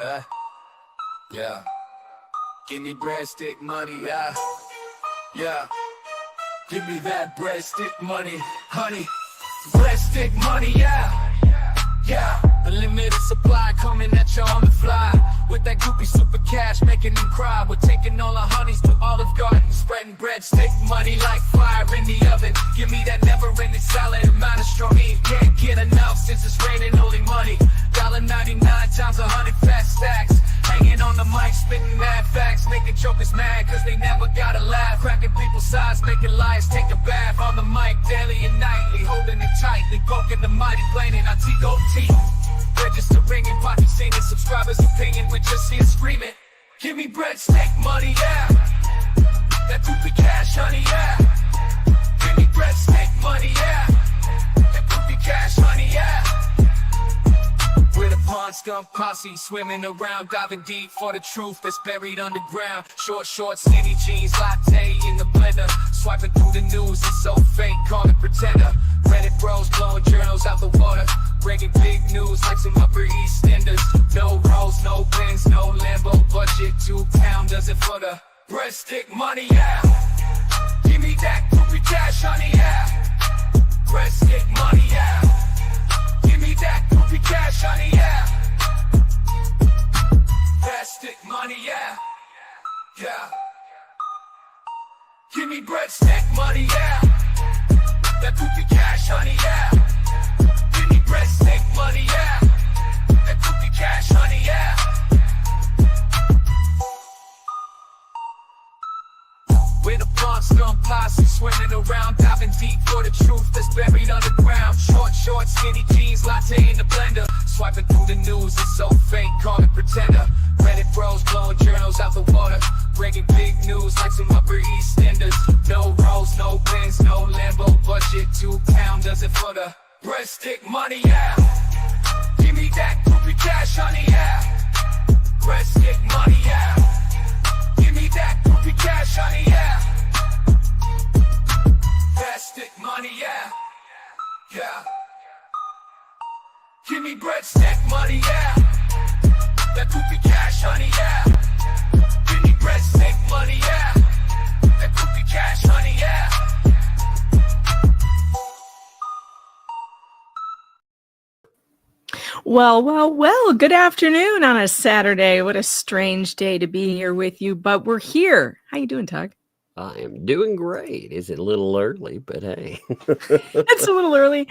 Uh, yeah. Give me breadstick money, yeah. Yeah. Give me that breadstick money, honey. Breadstick money, yeah. Yeah. Unlimited supply coming at you on the fly. With that goopy super cash making them cry. We're taking all our honeys to Olive Garden, spreading breadstick money like fire in the oven. Give me that never-ending solid amount of strong meat. Can't get enough since it's raining holy money. $1.99 times 100 fat stacks. Hanging on the mic, spitting mad facts, making jokers mad cause they never gotta laugh. Cracking people's sides, making liars take a bath. On the mic daily and nightly, holding it tightly, poking the mighty plane in our T-O-T. Registering and pocket seeing subscribers' opinion, we just here screaming. Give me breadstick money, yeah. That goopy cash, honey, yeah. Give me breadstick money, yeah. That goopy cash, honey, yeah. We're the Pond Skunk Posse, swimming around, diving deep for the truth that's buried underground. Short, skinny jeans, latte in the blender. Swiping through the news, it's so fake, call it pretender. Reddit bros blowing journals out the water. Breaking big news like some Upper East Enders. No rolls, no Benz, no Lambo budget. £2 does it for the breadstick money, yeah. Give me that goopy cash, honey, yeah. Breadstick money, yeah. Give me that goopy cash, honey, yeah. Breadstick money, yeah. Yeah. Give me breadstick money, yeah. That goopy cash, honey, yeah. Give me breadstick money, yeah. That goopy cash, honey, yeah. We're the Pond Skunk Posse, swimming around, diving deep for the truth that's buried underground. Short, skinny jeans, latte in the blender. Swiping through the news, it's so fake, call it pretender. Reddit bros blowing journals out the water. Breaking big news like some Upper East Enders. No rolls, no Benz, no Lambo budget. £2 does it for the breadstick money, yeah. Give me that goopy cash, honey, yeah. Breadstick money, yeah. Give me that goopy cash, honey, yeah. Breadstick money, yeah. Yeah. Give me breadstick money, yeah. That goopy cash, honey, yeah. Give me breadstick money, yeah. That goopy cash, honey, yeah. Well, good afternoon on a Saturday. What a strange day to be here with you, but we're here. How you doing, Tug? I am doing great. Is it a little early? But hey. It's a little early.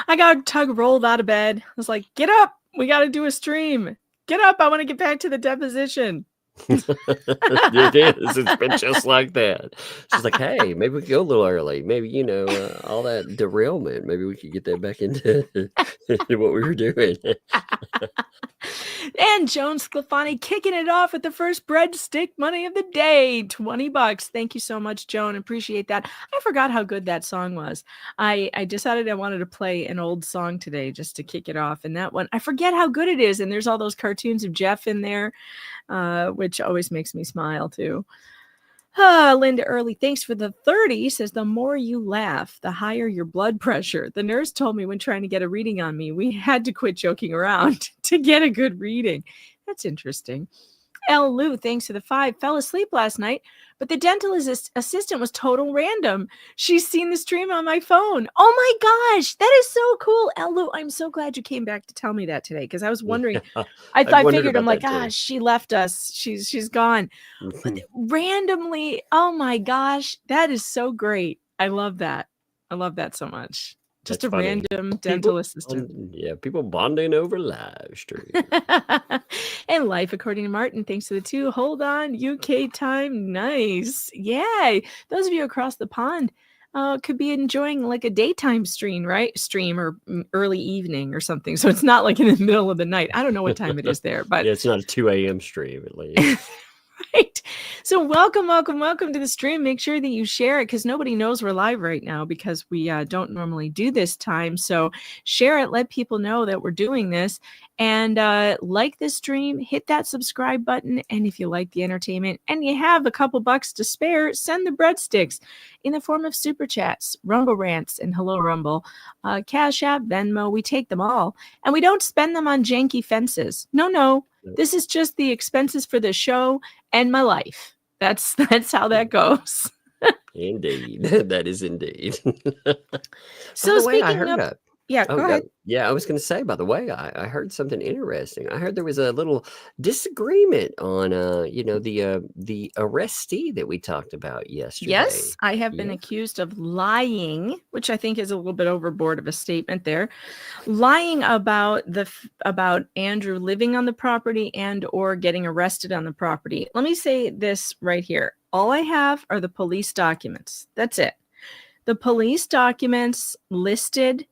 I got Tug rolled out of bed. I was like, get up. We got to do a stream. Get up. I want to get back to the deposition. It is. It's been just like that. She's like, hey, maybe we could go a little early. Maybe, all that derailment. Maybe we could get that back into what we were doing. And Joan Sclafani kicking it off with the first breadstick money of the day, $20. Thank you so much, Joan. Appreciate that. I forgot how good that song was. I decided I wanted to play an old song today just to kick it off. And that one, I forget how good it is. And there's all those cartoons of Jeff in there, which always makes me smile too. Linda Early, thanks for the 30, says the more you laugh, the higher your blood pressure. The nurse told me when trying to get a reading on me, we had to quit joking around to get a good reading. That's interesting. L. Lou, thanks for the 5, fell asleep last night, but the dental assistant was total random. She's seen the stream on my phone. Oh my gosh, that is so cool. L. Lou, I'm so glad you came back to tell me that today because I was wondering. I figured, I'm like, she left us. She's gone. But randomly, oh my gosh, that is so great. I love that. I love that so much. Just a random dental assistant. Yeah, people bonding over live stream. And life according to Martin, thanks to the 2. Hold on, UK time. Nice. Yay. Those of you across the pond could be enjoying like a daytime stream, right? Stream or early evening or something. So it's not like in the middle of the night. I don't know what time it is there, but yeah, it's not a 2 a.m. stream at least. Right. So welcome to the stream. Make sure that you share it because nobody knows we're live right now because we don't normally do this time. So share it. Let people know that we're doing this. And like this stream, hit that subscribe button. And if you like the entertainment and you have a couple bucks to spare, send the breadsticks in the form of super chats, Rumble rants, and Hello Rumble, Cash App, Venmo. We take them all. And we don't spend them on janky fences. No. This is just the expenses for the show and my life. That's how that goes. Indeed. That is indeed. So By the way, I speaking heard of, yeah, go ahead. yeah, I was going to say, by the way, I heard something interesting. I heard there was a little disagreement on, the arrestee that we talked about yesterday. Yes, I have been Yeah. accused of lying, which I think is a little bit overboard of a statement there. Lying about Andrew living on the property and or getting arrested on the property. Let me say this right here. All I have are the police documents. That's it. The police documents listed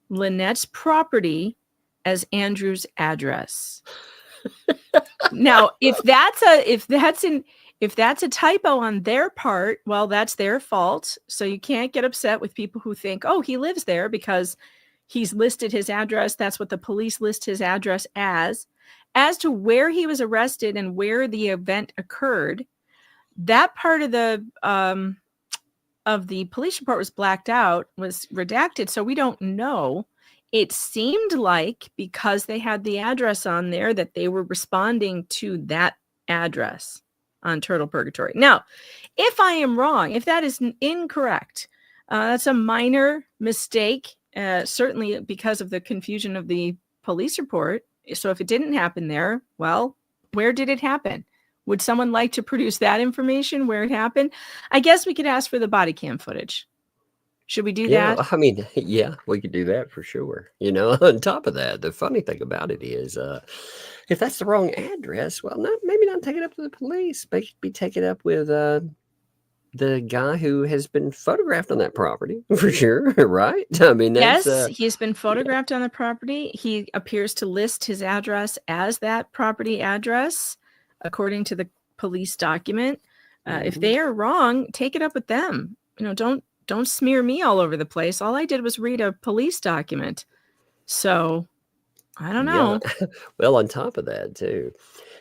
Lynette's property as Andrew's address. Now, if that's a typo on their part, well, that's their fault. So you can't get upset with people who think, oh, he lives there because he's listed his address. That's what the police list his address as. As to where he was arrested and where the event occurred, that part of the police report was blacked out, was redacted. So we don't know. It seemed like because they had the address on there that they were responding to that address on Turtle Purgatory. Now, if I am wrong, if that is incorrect, that's a minor mistake, certainly because of the confusion of the police report. So if it didn't happen there, well, where did it happen? Would someone like to produce that information where it happened? I guess we could ask for the body cam footage. Should we do that? I mean, yeah, we could do that for sure. On top of that, the funny thing about it is, if that's the wrong address, well, maybe not take it up to the police. Maybe take it up with the guy who has been photographed on that property for sure, right? I mean, that's, yes, he's been photographed on the property. He appears to list his address as that property address, according to the police document. If they are wrong, take it up with them. Don't smear me all over the place. All I did was read a police document. So I don't know. Yeah. Well, on top of that too,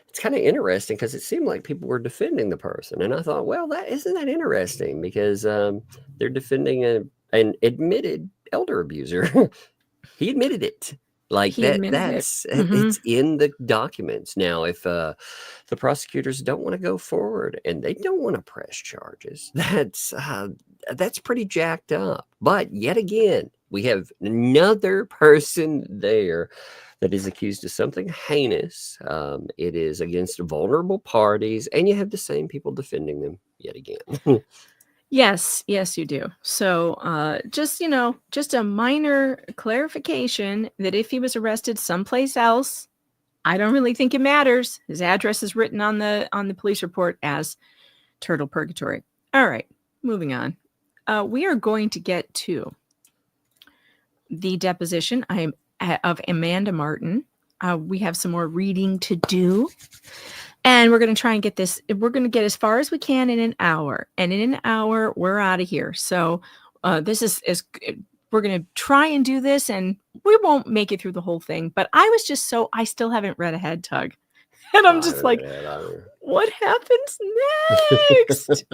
it's kind of interesting because it seemed like people were defending the person. And I thought, well, isn't that interesting? Because they're defending an admitted elder abuser. He admitted it. Like He admitted it. that's Mhm. it's in the documents. Now, if the prosecutors don't want to go forward and they don't want to press charges, that's pretty jacked up. But yet again, we have another person there that is accused of something heinous. It is against vulnerable parties, and you have the same people defending them yet again. Yes, you do. So just a minor clarification that if he was arrested someplace else, I don't really think it matters. His address is written on the police report as Turtle Purgatory. All right, moving on. We are going to get to the deposition of Amanda Martin. We have some more reading to do. And we're going to try and get this. We're going to get as far as we can in an hour. And in an hour, we're out of here. So this is we're going to try and do this. And we won't make it through the whole thing. But I still haven't read ahead, Tug. And I'm just like, what happens next?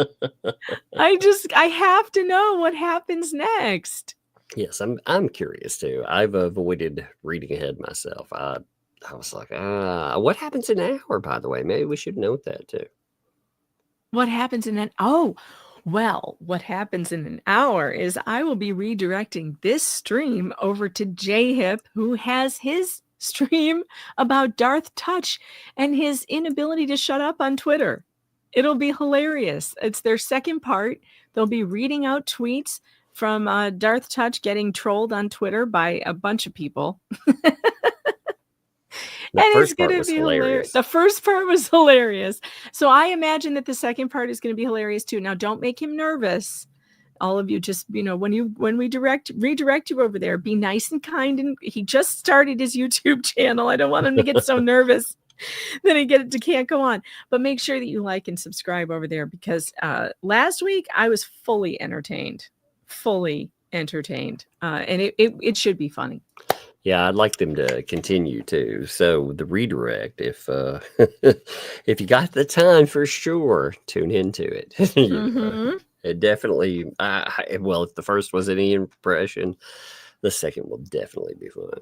I have to know what happens next. Yes, I'm curious too. I've avoided reading ahead myself. I was like, what happens in an hour, by the way? Maybe we should note that too. What happens in an what happens in an hour is I will be redirecting this stream over to J-Hip, who has his stream about Darth Touch and his inability to shut up on Twitter. It'll be hilarious. It's their second part. They'll be reading out tweets from Darth Touch getting trolled on Twitter by a bunch of people. And it's going to be hilarious. The first part was hilarious. So I imagine that the second part is going to be hilarious too. Now, don't make him nervous. All of you, just, when we redirect you over there, be nice and kind. And he just started his YouTube channel. I don't want him to get so nervous that he can't go on. But make sure that you like and subscribe over there, because last week I was fully entertained. And it should be funny. Yeah, I'd like them to continue to. So the redirect, if if you got the time for sure, tune into it. It definitely. Well, if the first was any impression, the second will definitely be fun.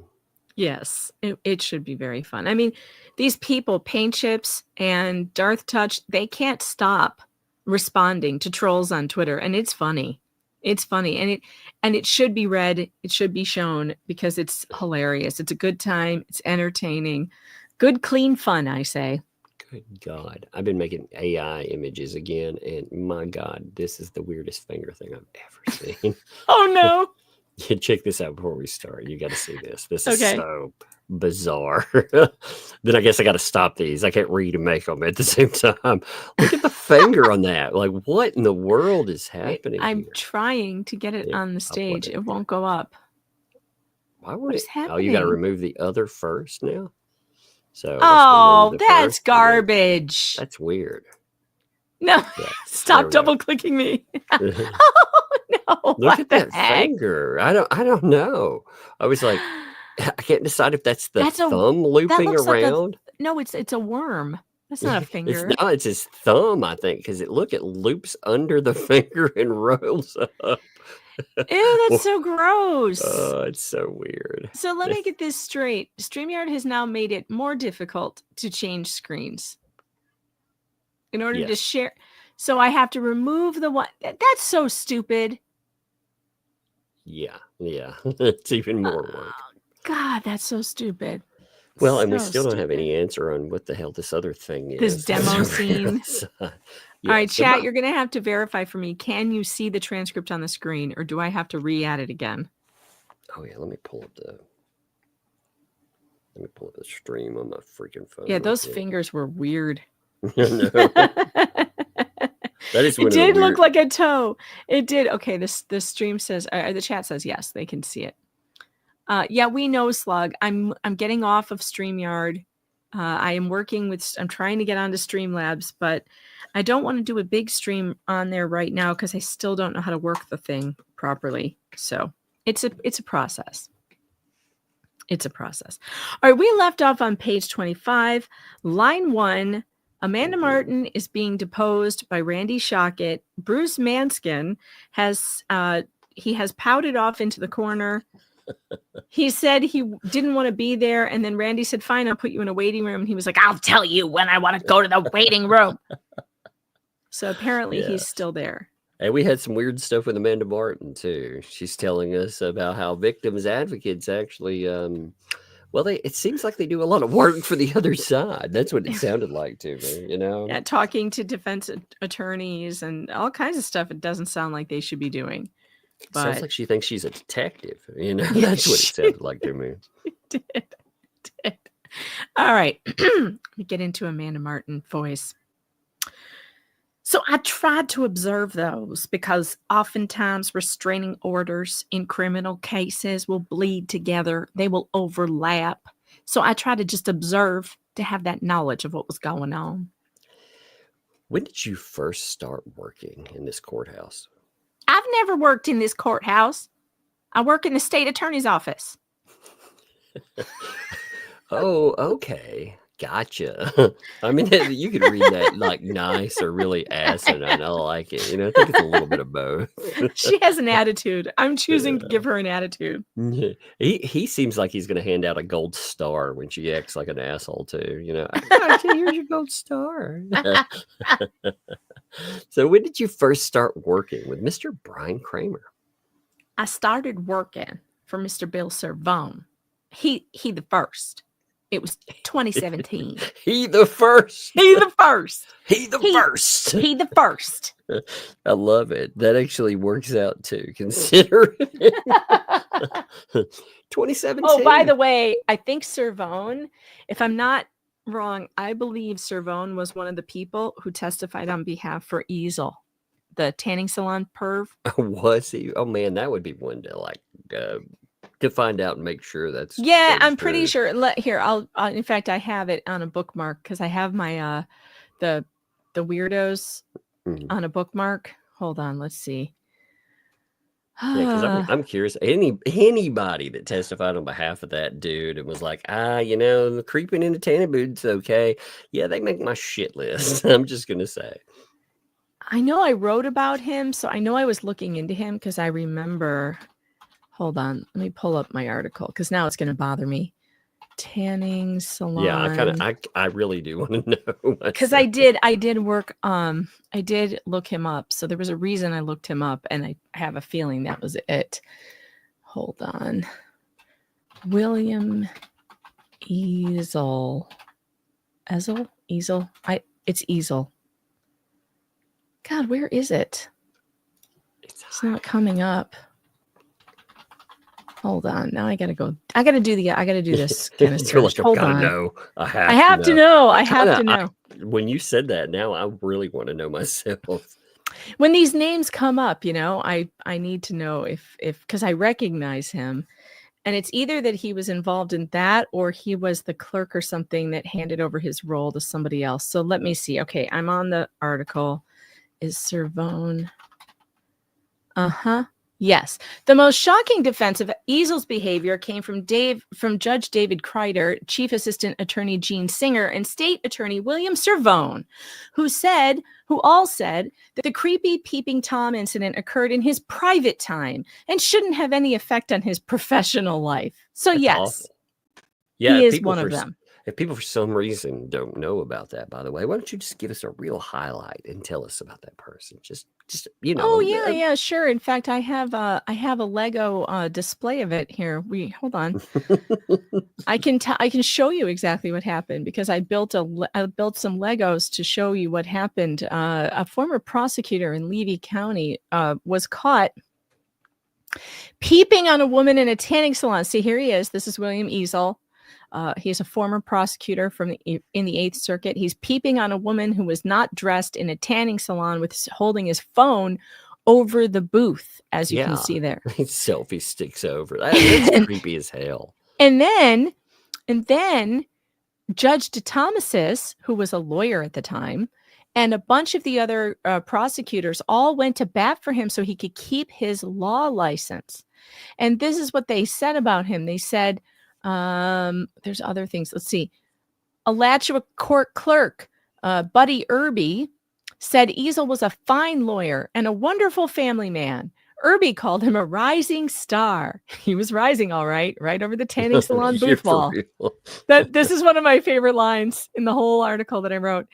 Yes, it should be very fun. I mean, these people, Paint Chips and Darth Touch, they can't stop responding to trolls on Twitter, and it's funny. It's funny, and it should be read. It should be shown because it's hilarious. It's a good time. It's entertaining, good, clean fun. I say. Good God, I've been making AI images again, and my God, this is the weirdest finger thing I've ever seen. Oh no! Yeah, check this out before we start. You got to see this. This is Okay. so bizarre. Then I guess I got to stop these. I can't read and make them at the same time. Look at the finger on that. Like, what in the world is happening? I'm here? trying to get it on the stage. it. It won't go up. Why would What it? is Oh, you got to happening? remove the other first now. So let's Oh, remove the that's first, and then- garbage. That's weird. No, Yeah, there stop we go. double clicking me. Oh no! Look What at the that heck? finger. I don't know. I was like, I can't decide if that's the That's a- thumb looping looks like a- around. No, it's a worm. That's not a finger. It's his thumb, I think, because it loops under the finger and rolls up. Ew, that's so gross. Oh, it's so weird. So let me get this straight. StreamYard has now made it more difficult to change screens in order to Yes. share. So I have to remove the one. That's so stupid. Yeah. It's even more work. God, that's so stupid. Well, and we So still don't have stupid. any answer on what the hell this other thing is. This demo That's over scene? on the side. All Yeah, right, so chat, you're going to have to verify for me. Can you see the transcript on the screen, or do I have to re-add it again? Oh yeah, let me pull up the stream on my freaking phone. Yeah, real those quick. fingers were weird. No. That is one It of the did look weird- like a toe. It did. Okay, the stream says, the chat says yes, they can see it. Yeah, we know, Slug. I'm getting off of StreamYard. I'm trying to get onto Streamlabs, but I don't want to do a big stream on there right now because I still don't know how to work the thing properly. So it's a process. It's a process. All right, we left off on page 25, line 1. Amanda Martin is being deposed by Randy Shockett. Bruce Manskin has pouted off into the corner. He said he didn't want to be there, and then Randy said, "Fine, I'll put you in a waiting room." And he was like, "I'll tell you when I want to go to the waiting room." So apparently he's still there. And we had some weird stuff with Amanda Martin too. She's telling us about how victims advocates actually it seems like they do a lot of work for the other side. That's what it sounded like to me, you know? Yeah, talking to defense attorneys and all kinds of stuff. It doesn't sound like they should be doing. But Sounds like she thinks she's a detective, you know? Yeah, That's what it sounded like to me. did. All right. Let me get into Amanda Martin voice. So I tried to observe those because oftentimes restraining orders in criminal cases will bleed together. They will overlap. So I tried to just observe to have that knowledge of what was going on. When did you first start working in this courthouse? I've never worked in this courthouse. I work in the state attorney's office. Oh, okay. Gotcha. I mean, you could read that like nice or really asinine. I like it. You know, I think it's a little bit of both. She has an attitude. I'm choosing to give her an attitude. He seems like he's going to hand out a gold star when she acts like an asshole too. You know, "Gotcha, here's your gold star." So when did you first start working with Mr. Brian Kramer? I started working for Mr. Bill Servone. He the first. It was 2017. He the first. He the first. He the first. He the first. I love it. That actually works out too. Consider 2017. Oh, by the way, I think Servone, if I'm not wrong, I believe Servone was one of the people who testified on behalf for Easel, the tanning salon perv. Was he? Oh man, that would be one to like to find out and make sure that's I'm pretty sure. Here, I'll in fact, I have it on a bookmark because I have my the weirdos on a bookmark. Hold on, let's see. Yeah, because I'm curious. Anybody that testified on behalf of that dude and was like, the creeping into tanning boots, okay? Yeah, they make my shit list. I'm just gonna say. I know I wrote about him, so I know I was looking into him because I remember. Hold on, let me pull up my article because now it's going to bother me. Tanning salon. Yeah, I really do want to know because I did work. I did look him up, so there was a reason I looked him up, and I have a feeling that was it. Hold on, William Easel. Easel. It's Easel. God, where is it? It's not coming up. Hold on. Now I gotta go. I gotta do this kind of search. Like, Hold on. know. I have to know. I have to know. When you said that, now I really want to know myself. When these names come up, I need to know if because I recognize him, and it's either that he was involved in that or he was the clerk or something that handed over his role to somebody else. So let me see. Okay, I'm on the article. Is Cervone? Yes. The most shocking defense of Easel's behavior came from Judge David Kreider, Chief Assistant Attorney Gene Singer, and State Attorney William Cervone, who all said that the creepy peeping Tom incident occurred in his private time and shouldn't have any effect on his professional life. So That's yes, awful. Yeah, he is one of them. If people for some reason don't know about that, by the way, why don't you just give us a real highlight and tell us about that person? Just Oh yeah, sure. In fact, I have a Lego display of it here. Hold on. I can show you exactly what happened because I built some Legos to show you what happened. A former prosecutor in Levy County was caught peeping on a woman in a tanning salon. See, here he is. This is William Easel. He's a former prosecutor in the Eighth Circuit. He's peeping on a woman who was not dressed in a tanning salon holding his phone over the booth, as you can see there. Selfie sticks over. That's creepy as hell. And then Judge DeThomasis, who was a lawyer at the time, and a bunch of the other prosecutors all went to bat for him so he could keep his law license. And this is what they said about him. They said, there's other things. Let's see. Alachua court clerk, Buddy Irby, said Easel was a fine lawyer and a wonderful family man. Irby called him a rising star. He was rising, all right over the tanning salon booth wall. This is one of my favorite lines in the whole article that I wrote.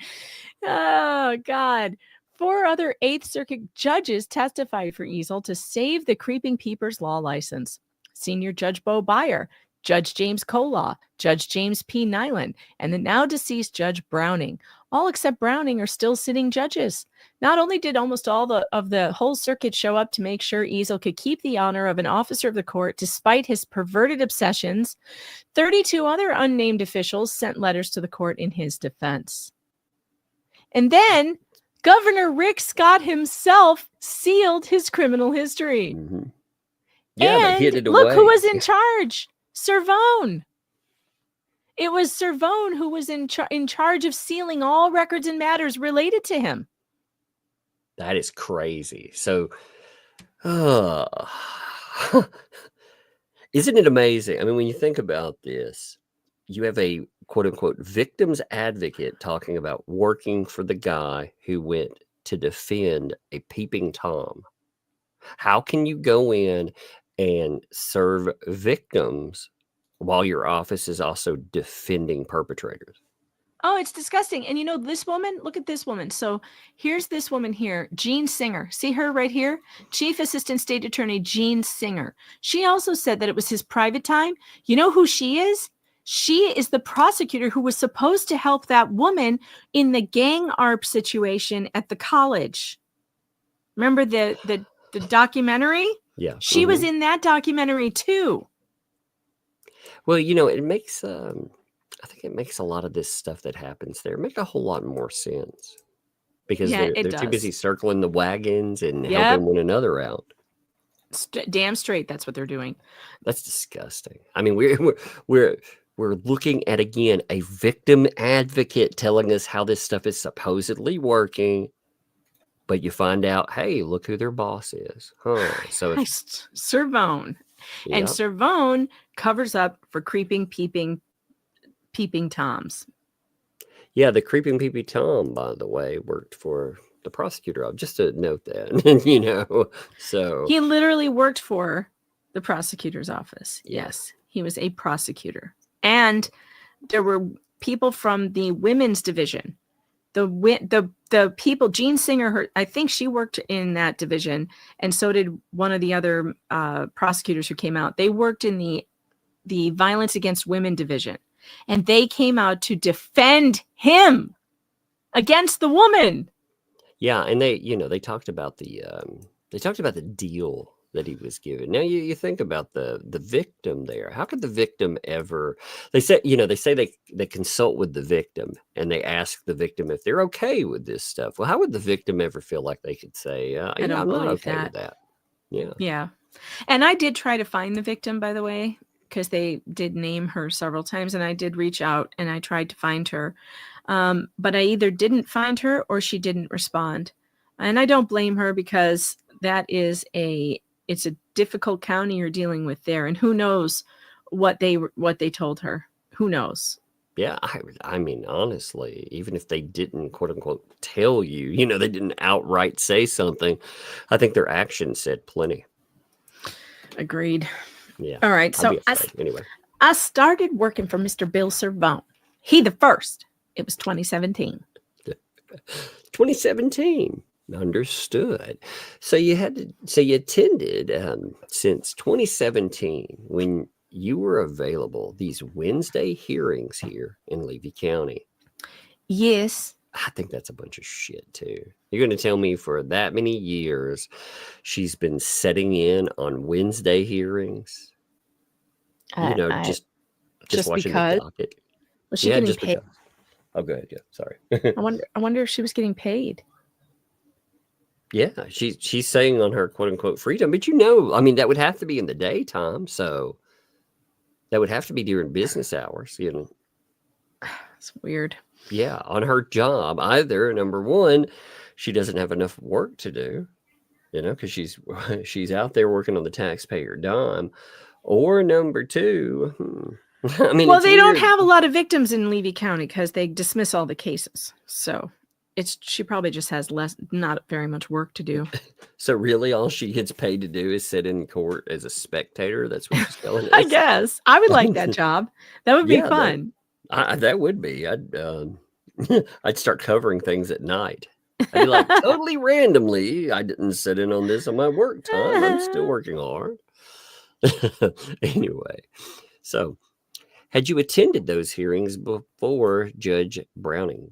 Oh, God. 4 other Eighth Circuit judges testified for Easel to save the creeping peepers law license. Senior Judge Bo Byer, Judge James Kolaw, Judge James P. Nyland, and the now deceased Judge Browning. All except Browning are still sitting judges. Not only did almost all of the whole circuit show up to make sure Easel could keep the honor of an officer of the court despite his perverted obsessions, 32 other unnamed officials sent letters to the court in his defense. And then Governor Rick Scott himself sealed his criminal history. Mm-hmm. Yeah, and they hid it look away. who was in charge. Cervone. It was Cervone who was in charge of sealing all records and matters related to him. That is crazy. So, isn't it amazing? I mean, when you think about this, you have a quote unquote victim's advocate talking about working for the guy who went to defend a peeping Tom. How can you go in and serve victims while your office is also defending perpetrators? Oh, it's disgusting. And this woman, look at this woman. So here's this woman here, Gene Singer. See her right here? Chief Assistant State Attorney Gene Singer. She also said that it was his private time. You know who she is? She is the prosecutor who was supposed to help that woman in the gang ARP situation at the college. Remember the documentary? Yeah. She was in that documentary too. Well, it makes I think it makes a lot of this stuff that happens there make a whole lot more sense because they're too busy circling the wagons and helping one another out. Damn straight, that's what they're doing. That's disgusting. I mean, we're looking at, again, a victim advocate telling us how this stuff is supposedly working. but you find out, hey, look who their boss is. Huh. So if, Christ, Servone. And yep. Servone covers up for creeping, peeping Toms. Yeah, the creeping peepee Tom, by the way, worked for the prosecutor. Just to note that, so He literally worked for the prosecutor's office. Yeah. Yes, he was a prosecutor. And there were people from the women's division. The people, Jean Singer, I think she worked in that division, and so did one of the other prosecutors who came out. They worked in the violence against women division, and they came out to defend him against the woman. Yeah, and they talked about the deal that he was given. Now you think about the victim there. How could the victim ever? They say they consult with the victim and they ask the victim if they're okay with this stuff. Well, how would the victim ever feel like they could say, I don't I'm not believe okay with that. Yeah. And I did try to find the victim, by the way, because they did name her several times, and I did reach out and I tried to find her. But I either didn't find her or she didn't respond. And I don't blame her, because it's a difficult county you're dealing with there. And who knows what they told her? Who knows? Yeah, I mean, honestly, even if they didn't, quote unquote, tell you, they didn't outright say something, I think their actions said plenty. Agreed. Yeah. All right. So anyway, I started working for Mr. Bill Servone. He the first. It was 2017. 2017. Understood. So you attended since 2017, when you were available, these Wednesday hearings here in Levy County. Yes. I think that's a bunch of shit too. You're going to tell me for that many years she's been setting in on Wednesday hearings? Just watching because, the docket. Was she getting paid? Because. Oh, go ahead. Yeah, sorry. I wonder if she was getting paid. Yeah, she's saying on her quote unquote freedom, but I mean, that would have to be in the daytime, so that would have to be during business hours. It's weird. Yeah, on her job, either number one, she doesn't have enough work to do, because she's out there working on the taxpayer dime, or number two, I mean, well, they don't have a lot of victims in Levy County because they dismiss all the cases, so. She probably just has not very much work to do. So really all she gets paid to do is sit in court as a spectator? That's what she's telling us? I guess. I would like that job. That would be fun. That would be. I'd start covering things at night. I'd be like, totally randomly, I didn't sit in on this on my work time. I'm still working hard. Anyway, so had you attended those hearings before Judge Browning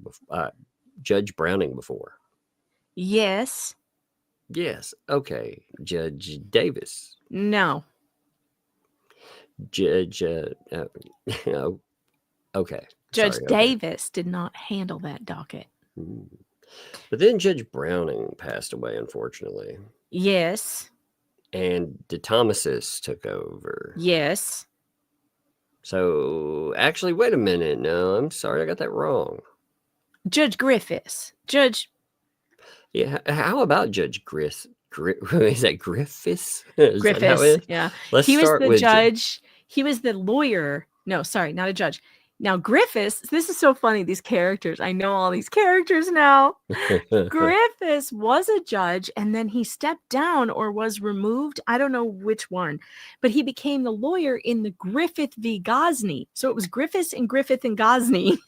before? Yes. Yes. Okay. Judge Davis. No. Judge. Okay. Judge Davis did not handle that docket. But then Judge Browning passed away, unfortunately. Yes. And DeThomasis took over. Yes. So actually, wait a minute. No, I'm sorry, I got that wrong. Judge Griffiths. Yeah, how about Judge Is that Griffiths? Griffiths, yeah. He was the judge. He was the lawyer. No, sorry, not a judge. Now, Griffiths, this is so funny, these characters. I know all these characters now. Griffiths was a judge, and then he stepped down or was removed. I don't know which one. But he became the lawyer in the Griffith v. Gosney. So it was Griffiths and Griffith and Gosney.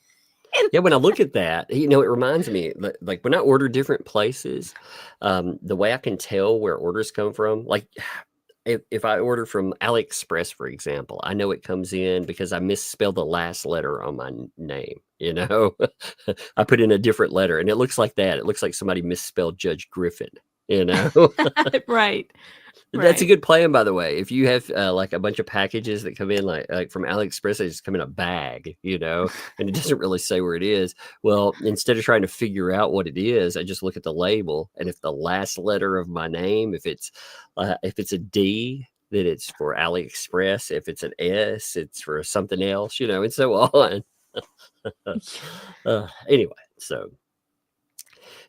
Yeah, when I look at that, it reminds me, like when I order different places, the way I can tell where orders come from, like if I order from AliExpress, for example, I know it comes in because I misspelled the last letter on my name, I put in a different letter and it looks like that. It looks like somebody misspelled Judge Griffin, Right. That's a good plan, by the way. If you have like a bunch of packages that come in like from AliExpress, they just come in a bag, and it doesn't really say where it is. Well, instead of trying to figure out what it is, I just look at the label, and if the last letter of my name, if it's a D, then it's for AliExpress. If it's an S, it's for something else, and so on. Anyway, so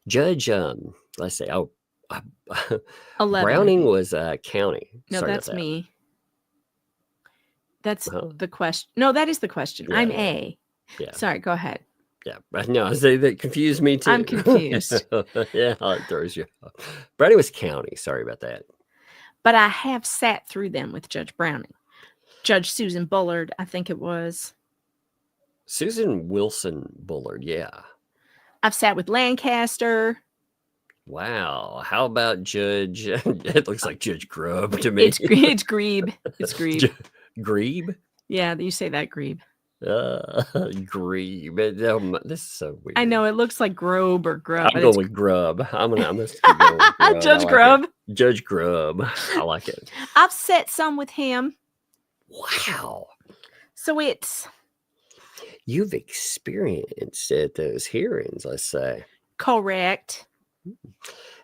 Judge, let's say, uh, 11. Browning was county. No, Sorry that's about that. me. That's Huh? the question. No, that is the question. Yeah, I'm yeah. A. Yeah. Sorry, go ahead. Yeah, but no, I say that confused me too. I'm confused. Yeah, it throws you off. Browning was county. Sorry about that. But I have sat through them with Judge Browning. Judge Susan Bullard, I think it was. Susan Wilson Bullard. Yeah. I've sat with Lancaster. Wow. How about Judge? It looks like Judge Grubb to me. It's Grebe. It's Grebe. Grebe? Yeah, you say that, Grebe. Grebe. This is so weird. I know it looks like Grobe or Grub. I'm going with Grubb. I'm gonna keep going with Grubb. Judge Grubb. Judge Grubb. I like it. I've sat some with him. Wow. So it's You've experienced at those hearings, let's say. correct.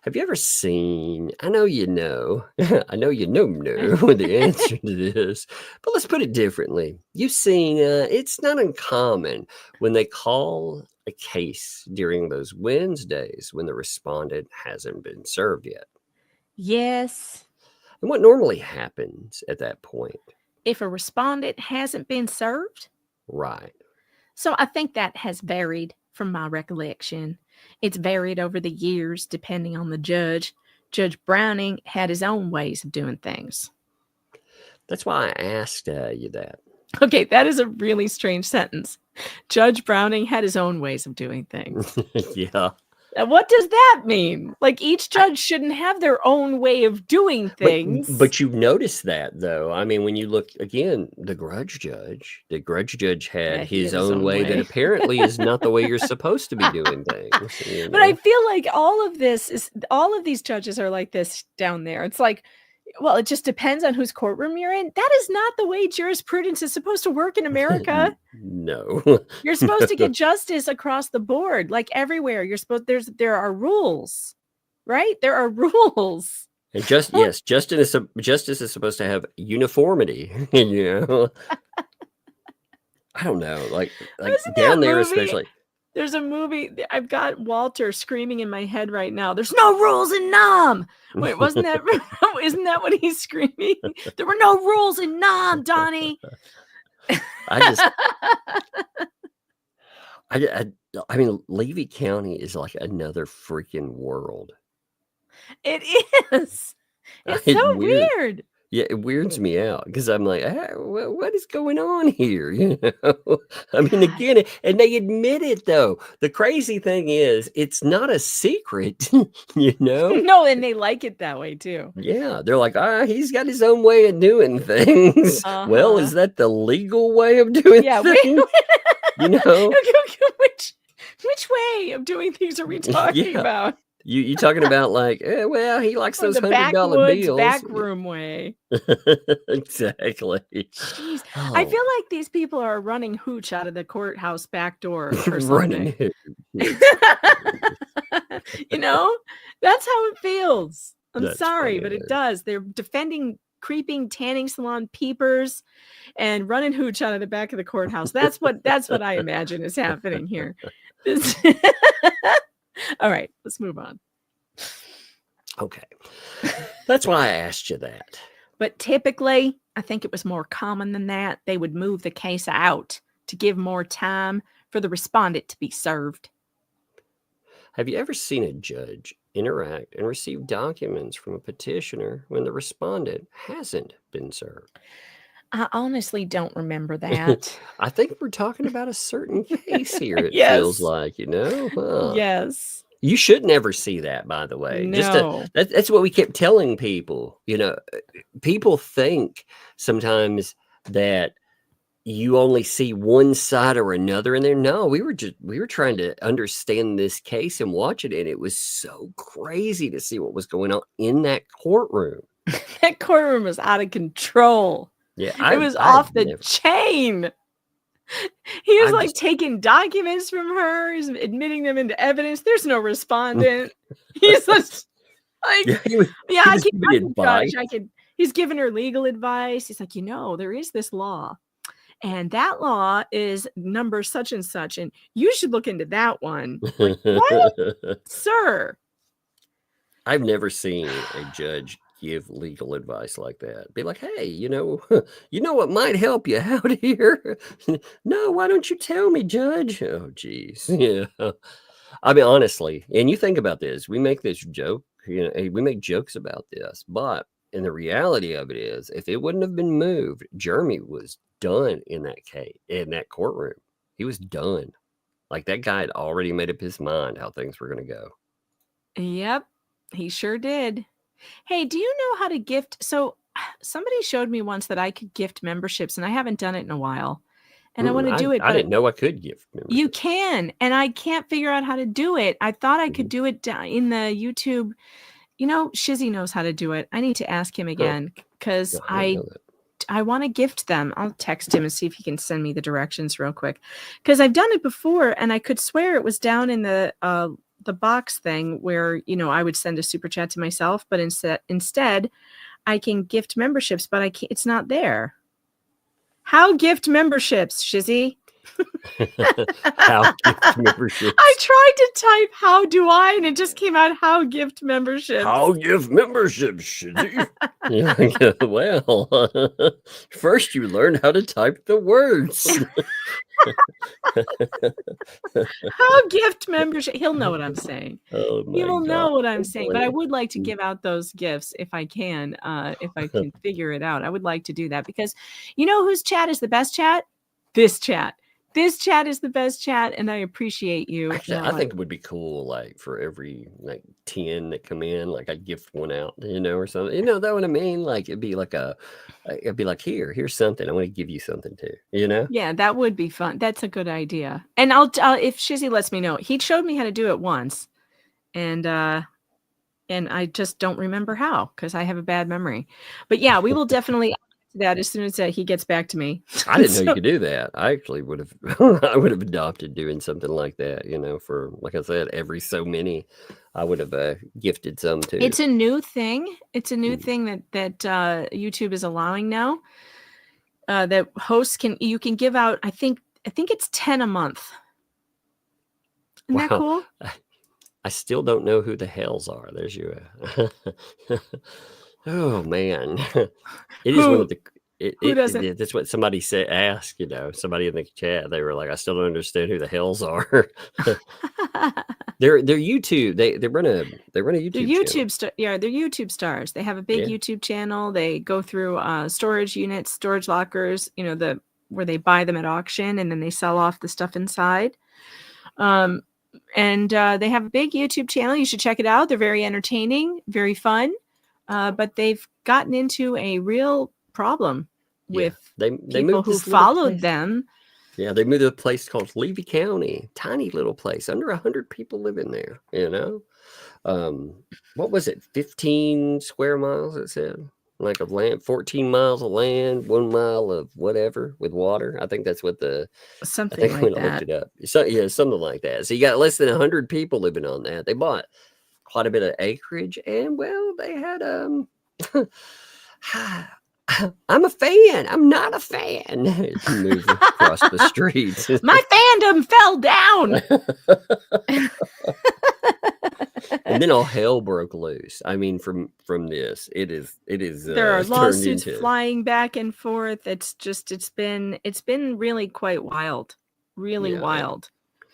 Have you ever seen, I know you know the answer to this, but let's put it differently. You've seen, it's not uncommon when they call a case during those Wednesdays when the respondent hasn't been served yet. Yes. And what normally happens at that point? If a respondent hasn't been served. Right. So I think that has varied from my recollection. It's varied over the years depending on the judge. Judge Browning had his own ways of doing things. That's why I asked you that. Okay, that is a really strange sentence. Judge Browning had his own ways of doing things. Yeah. What does that mean? Like each judge shouldn't have their own way of doing things. But you notice that though. I mean, when you look again, the grudge judge had his own way that apparently is not the way you're supposed to be doing things. You know? But I feel like all of these judges are like this down there. It's like, well, it just depends on whose courtroom you're in. That is not the way jurisprudence is supposed to work in America. No. You're supposed to get justice across the board, like everywhere. There are rules, right? There are rules. And justice is supposed to have uniformity, you know. I don't know, like down there especially. There's a movie. I've got Walter screaming in my head right now. There's no rules in Nam. Wait, isn't that what he's screaming? There were no rules in Nam, Donnie. I mean, Levy County is like another freaking world. It is. It's so weird. Yeah, it weirds me out because I'm like, what is going on here? You know, I mean, again, and they admit it though. The crazy thing is, it's not a secret, you know. No, and they like it that way too. Yeah, they're like, he's got his own way of doing things. Well, is that the legal way of doing things? You know, which way of doing things are we talking about? You talking about like, well, he likes those $100 bills. Back room way. Exactly. Jeez. Oh. I feel like these people are running hooch out of the courthouse back door or something. You know, that's how it feels. I'm sorry, but it does. They're defending creeping tanning salon peepers and running hooch out of the back of the courthouse. That's what I imagine is happening here. All right, let's move on. Okay. That's why I asked you that. But typically, I think it was more common than that. They would move the case out to give more time for the respondent to be served. Have you ever seen a judge interact and receive documents from a petitioner when the respondent hasn't been served? I honestly don't remember that. I think we're talking about a certain case here. It feels like, you know. Huh. Yes. You should never see that, by the way. No. That's what we kept telling people. You know, people think sometimes that you only see one side or another in there. No, we were trying to understand this case and watch it, and it was so crazy to see what was going on in that courtroom. That courtroom was out of control. Yeah, it was off the chain. He was taking documents from her. He's admitting them into evidence. There's no respondent. He's just like, he's giving her legal advice. He's like, there is this law. and that law is number such and such, and you should look into that one. Like, what, sir? I've never seen a judge give legal advice like that. Be like, hey, you know what might help you out here? No, why don't you tell me, Judge? Oh, geez. Yeah. I mean, honestly, and you think about this, we make this joke, we make jokes about this, but and the reality of it is, if it wouldn't have been moved, Jeremy was done in that case, in that courtroom. He was done. Like that guy had already made up his mind how things were going to go. Yep, he sure did. Hey, do you know how to gift? So somebody showed me once that I could gift memberships, and I haven't done it in a while. And I want to do it, I but didn't know I could give membership. you can, and I can't figure out how to do it. I thought I could do it in the YouTube. Shizzy knows how to do it. I need to ask him again because I want to gift them. I'll text him and see if he can send me the directions real quick, because I've done it before, and I could swear it was down in the box thing where I would send a super chat to myself, but instead I can gift memberships, but I can't. It's not there. How gift memberships, Shizzy? How gift memberships? I tried to type "how do I" and it just came out "how gift memberships." How gift memberships, Shizzy? Well, first you learn how to type the words. How gift membership. He'll know what I'm saying. Oh He will know what I'm saying. But I boy. would like to give out those gifts if I can figure it out. I would like to do that, because you know whose chat is the best chat? This chat. This chat is the best chat, and I appreciate you. Actually, I think it would be cool, like for every 10 that come in, like I'd gift one out, or something. You know that what I mean? Like it'd be like here's something. I want to give you something too. Yeah, that would be fun. That's a good idea. And I'll if Shizzy lets me know. He showed me how to do it once, and I just don't remember how, because I have a bad memory. But yeah, we will definitely that as soon as he gets back to me. I didn't know you could do that. I actually would have I would have adopted doing something like that, for, like I said, every so many I would have gifted some too. It's a new thing. It's a new thing that YouTube is allowing now. That hosts can give out, I think it's 10 a month. Isn't that cool? I still don't know who the Hales are. There's you. Oh man, it is one of the. Who doesn't? That's what somebody said. Asked, somebody in the chat. They were like, "I still don't understand who the Hales are." They're YouTube. They run a YouTube. They're YouTube stars. They have a big YouTube channel. They go through storage units, storage lockers. Where they buy them at auction, and then they sell off the stuff inside. And they have a big YouTube channel. You should check it out. They're very entertaining, very fun. But they've gotten into a real problem with people who followed them. Yeah, they moved to a place called Levy County, tiny little place, under 100 people living there. What was it? 15 square miles. It said, like, of land, 14 miles of land, 1 mile of whatever with water. I think that's what something like that. Looked it up. So yeah, something like that. So you got less than 100 people living on that. They bought quite a bit of acreage, and well, they had I'm a fan. I'm not a fan. Move across the street. My fandom fell down. And then all hell broke loose. I mean, from this, it is. There are lawsuits flying back and forth. It's been really quite wild, really wild.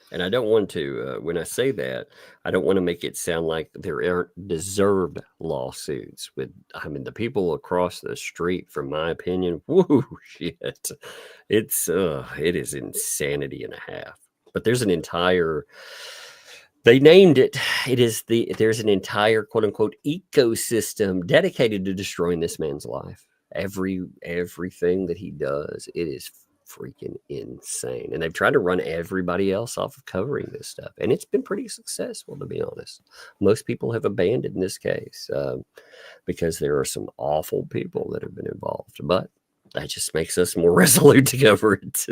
And I don't want to, when I say that, I don't want to make it sound like there aren't deserved lawsuits the people across the street, from my opinion, whoo, shit. It is insanity and a half. But there's an entire, they named it, there's an entire quote unquote ecosystem dedicated to destroying this man's life. Everything that he does, it is freaking insane, and they've tried to run everybody else off of covering this stuff, and it's been pretty successful, to be honest. Most people have abandoned this case because there are some awful people that have been involved, but that just makes us more resolute to cover it.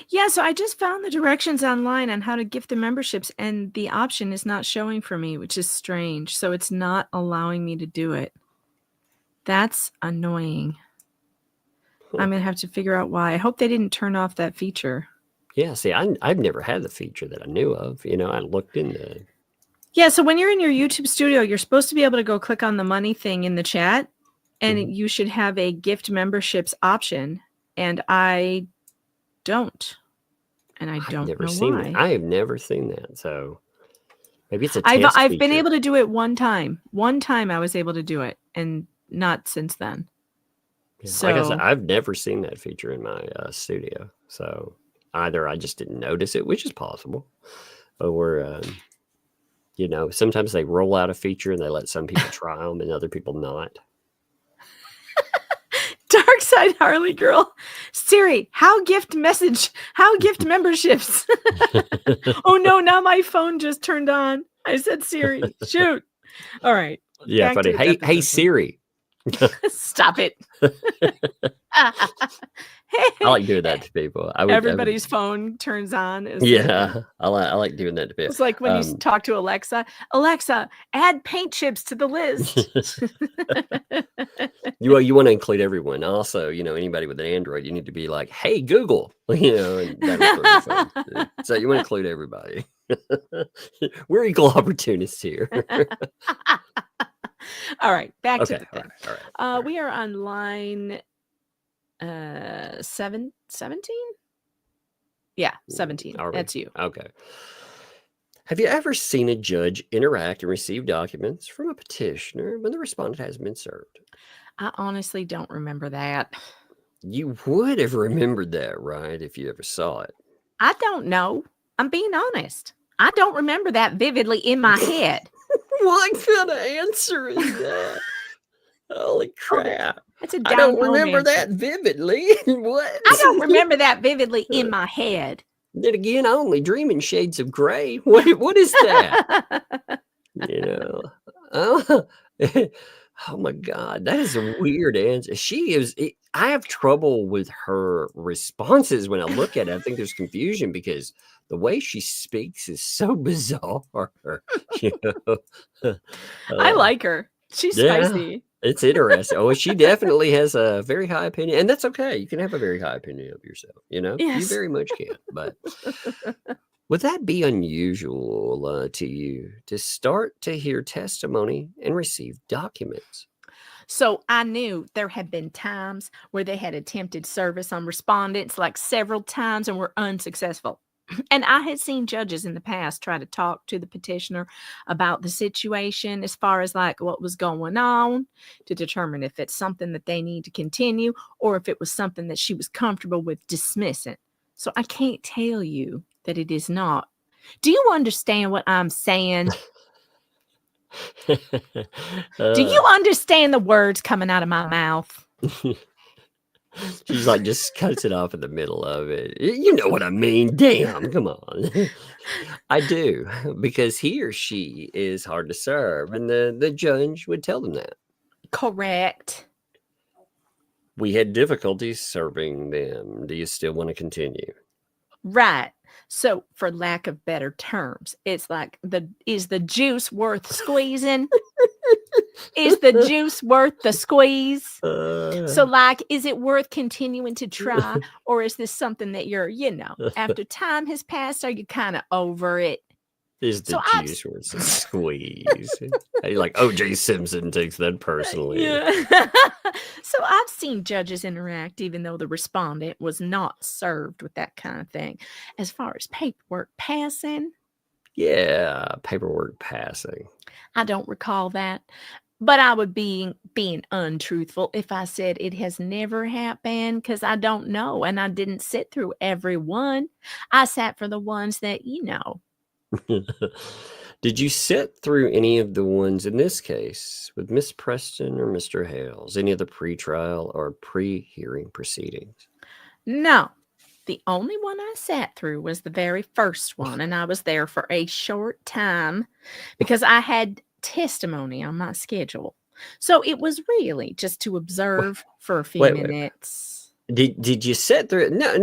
Yeah, so I just found the directions online on how to gift the memberships, and the option is not showing for me, which is strange. So it's not allowing me to do it. That's annoying. I'm going to have to figure out why. I hope they didn't turn off that feature. Yeah, see, I've never had the feature that I knew of. I looked into. Yeah, so when you're in your YouTube studio, you're supposed to be able to go click on the money thing in the chat, and you should have a gift memberships option. And I don't. And I don't know why. That. I have never seen that. So maybe it's a test I've been feature. able to do it one time. One time I was able to do it, and not since then. Yeah, So, like I said, I've never seen that feature in my studio. So either I just didn't notice it, which is possible, or sometimes they roll out a feature and they let some people try them and other people not. Dark Side Harley Girl. Siri, how gift memberships? Oh no, now my phone just turned on. I said Siri, shoot. All right. Yeah, funny. Hey Siri. Stop it. I like doing that to people. Everybody's phone turns on. I like doing that to people. It's like when you talk to Alexa. Alexa, add paint chips to the list. You want to include everyone. Also, anybody with an Android, you need to be like, "Hey Google," and that'll your phone. So you want to include everybody. We're equal opportunists here. All right, back to the thing. All right. We are on line 17? Yeah, 17. That's you. Okay. Have you ever seen a judge interact and receive documents from a petitioner when the respondent has been served? I honestly don't remember that. You would have remembered that, right, if you ever saw it. I don't know. I'm being honest. I don't remember that vividly in my head. What kind of answer is that? Holy crap. That's a I don't remember answer. that vividly. What? I don't remember that vividly in my head. Then again, I only dream in shades of gray. What is that? Oh my God, that is a weird answer. I have trouble with her responses when I look at it. I think there's confusion because the way she speaks is so bizarre. I like her. She's spicy. It's interesting. Oh, she definitely has a very high opinion, and that's okay. You can have a very high opinion of yourself. Yes. You very much can. But would that be unusual to you to start to hear testimony and receive documents? So I knew there had been times where they had attempted service on respondents like several times and were unsuccessful. And I had seen judges in the past try to talk to the petitioner about the situation as far as like what was going on to determine if it's something that they need to continue or if it was something that she was comfortable with dismissing. So I can't tell you that it is not. Do you understand what I'm saying? Do you understand the words coming out of my mouth? She's like, just cuts it off in the middle of it. You know what I mean? Damn, come on. I do, because he or she is hard to serve, and the judge would tell them that. Correct. We had difficulties serving them. Do you still want to continue? Right. So, for lack of better terms, it's like is the juice worth squeezing? Is the juice worth the squeeze? So, like, is it worth continuing to try? Or is this something that you're, after time has passed, are you kind of over it? Is the juice worth a squeeze? You're like, O.J. Simpson takes that personally. Yeah. So I've seen judges interact even though the respondent was not served with that kind of thing. As far as paperwork passing. Yeah, paperwork passing. I don't recall that. But I would be being untruthful if I said it has never happened because I don't know. And I didn't sit through every one. I sat for the ones that, Did you sit through any of the ones in this case with Miss Preston or Mr. Hales? Any of the pre-trial or pre-hearing proceedings? No. The only one I sat through was the very first one, and I was there for a short time because I had testimony on my schedule. So it was really just to observe for a few minutes. Did you sit through it? No.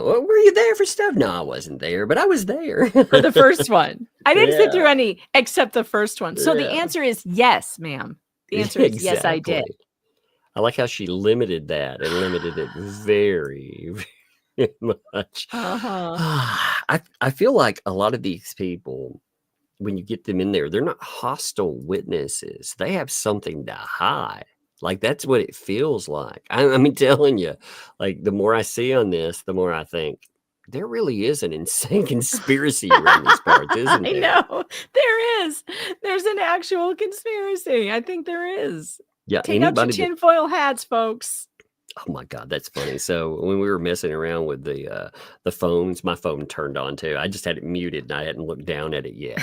Were you there for stuff? No, I wasn't there, but I was there. For the first one. I didn't sit through any except the first one. So the answer is yes, ma'am. The answer is yes, I did. I like how she limited that and limited it very, very much. Uh-huh. I feel like a lot of these people, when you get them in there, they're not hostile witnesses. They have something to hide. Like, that's what it feels like. I mean, telling you, like, the more I see on this, the more I think there really is an insane conspiracy around these parts, isn't I there? know. There is. There's an actual conspiracy. I think there is. Yeah, Take out your anybody that, tinfoil hats, folks. oh my God, that's funny. So when we were messing around with the phones, my phone turned on too. I just had it muted and I hadn't looked down at it yet.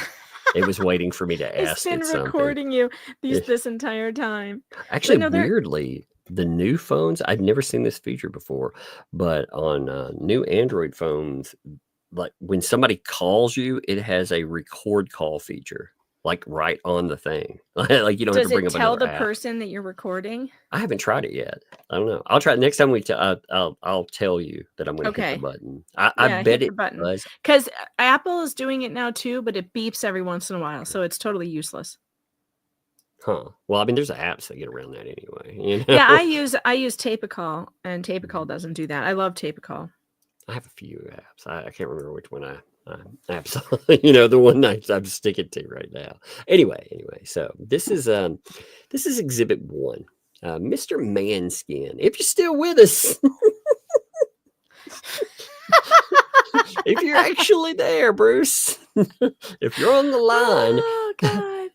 It was waiting for me to It's ask been it something. recording you Yeah. this entire time. Actually, no, they're- weirdly, the new phones, I'd never seen this feature before, but on new Android phones, like when somebody calls you, it has a record call feature, like right on the thing. Like you don't have Does to bring it up tell another the app. person that you're recording? I haven't tried it yet. I don't know. I'll try it next time I'll tell you that I'm going to hit Okay. the button. I Yeah, bet hit the it button. does. Because Apple is doing it now too, but it beeps every once in a while, so it's totally useless. Huh. Well, I mean, there's apps that get around that anyway. You know? Yeah, I use Tape-a-Call, and Tape-a-Call doesn't do that. I love Tape-a-Call. I have a few apps. I can't remember which one I absolutely, the one I'm sticking to right now. Anyway, so this is Exhibit 1, Mr. Manskin. If you're still with us, if you're actually there, Bruce, if you're on the line, Oh God.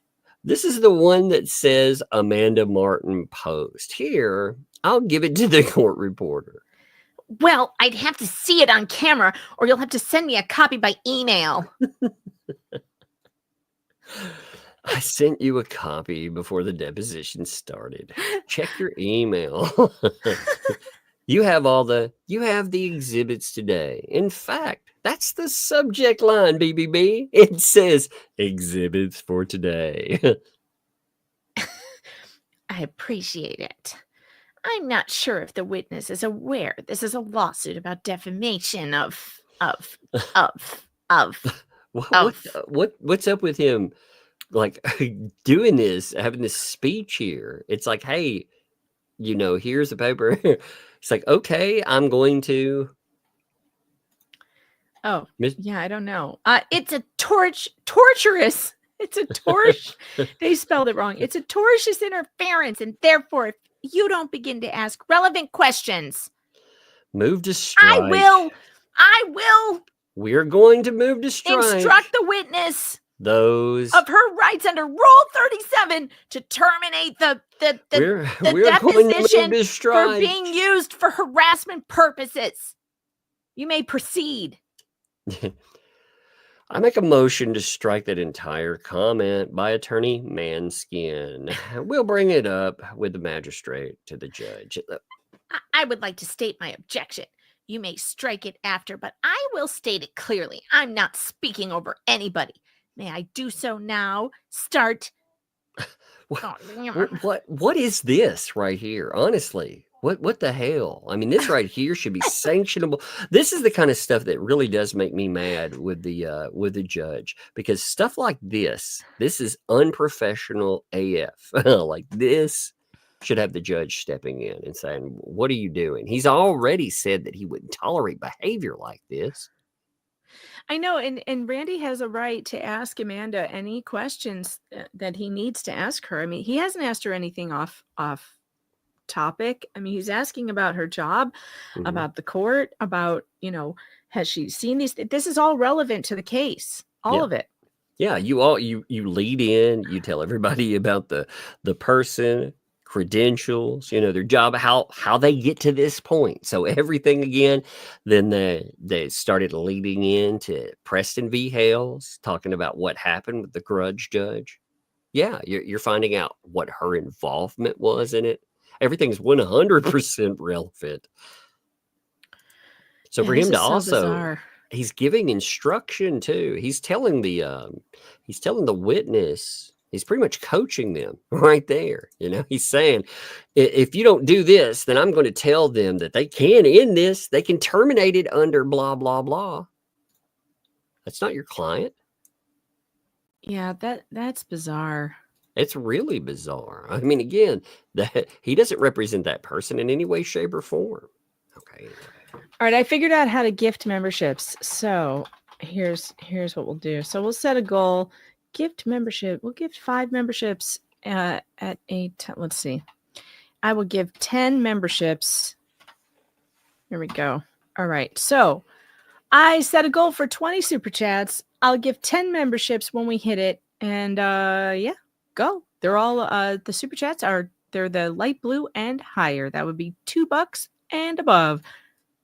this is the one that says Amanda Martin post. Here, I'll give it to the court reporter. Well, I'd have to see it on camera, or you'll have to send me a copy by email. I sent you a copy before the deposition started. Check your email. You have the exhibits today. In fact, that's the subject line, BBB. It says exhibits for today. I appreciate it. I'm not sure if the witness is aware this is a lawsuit about defamation of What's up with him, like, doing this, having this speech here? It's like, hey, here's a paper. It's like, okay, I'm going to. Oh, Miss- yeah, I don't know. It's a torturous. It's a torch. They spelled it wrong. It's a tortious interference, and therefore, if you don't begin to ask relevant questions, move to strike. I will We're going to move to strike. instruct the witness Those of her rights under Rule 37 to terminate the we're going to move deposition to for strike. being used for harassment purposes. You may proceed. I make a motion to strike that entire comment by Attorney Manskin. We'll bring it up with the magistrate to the judge. I would like to state my objection. You may strike it after, but I will state it clearly. I'm not speaking over anybody. May I do so now? Start. What is this right here? Honestly, what the hell? I mean, this right here should be sanctionable. This is the kind of stuff that really does make me mad with the judge, because stuff like this is unprofessional AF. Like, this should have the judge stepping in and saying, "What are you doing?" He's already said that he wouldn't tolerate behavior like this. I know, and Randy has a right to ask Amanda any questions that he needs to ask her. I mean, he hasn't asked her anything off topic. I mean, he's asking about her job, Mhm. about the court, about, has she seen these? This is all relevant to the case, all Yeah. of it. Yeah, you lead in, you tell everybody about the person, credentials, their job, how they get to this point. So everything again. Then they started leading into Preston v. Hale's, talking about what happened with the grudge judge. Yeah, you're finding out what her involvement was in it. Everything's 100% relevant. So Yeah, for this him to is so also, bizarre. he's giving instruction too. He's telling the witness, he's pretty much coaching them right there. He's saying, if you don't do this, then I'm going to tell them that they can end this. They can terminate it under blah, blah, blah. That's not your client. Yeah, that's bizarre. It's really bizarre. I mean, again, that he doesn't represent that person in any way, shape, or form. Okay. Anyway. All right, I figured out how to gift memberships. So here's what we'll do. So we'll set a goal. Gift membership. We'll gift 5 memberships at let's see. I will give 10 memberships. Here we go. All right. So I set a goal for 20 super chats. I'll give 10 memberships when we hit it. And yeah, go. They're all the super chats they're the light blue and higher. That would be $2 and above.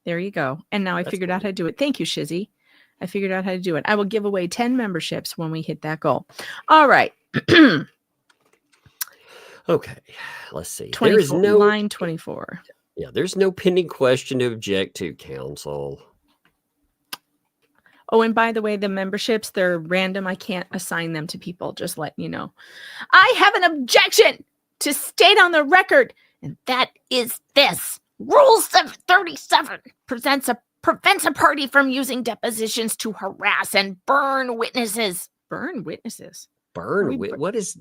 There you go. And now I figured out how to do it. Thank you, Shizzy. I figured out how to do it. I will give away 10 memberships when we hit that goal. All right. Okay. Let's see. 24, there is no line 24. Yeah, there's no pending question to object to, counsel. Oh, and by the way, the memberships, they're random. I can't assign them to people. Just letting you know. I have an objection to state on the record, and that is this. Rule 737 prevents a party from using depositions to harass and burn witnesses. Burn witnesses? What Are we does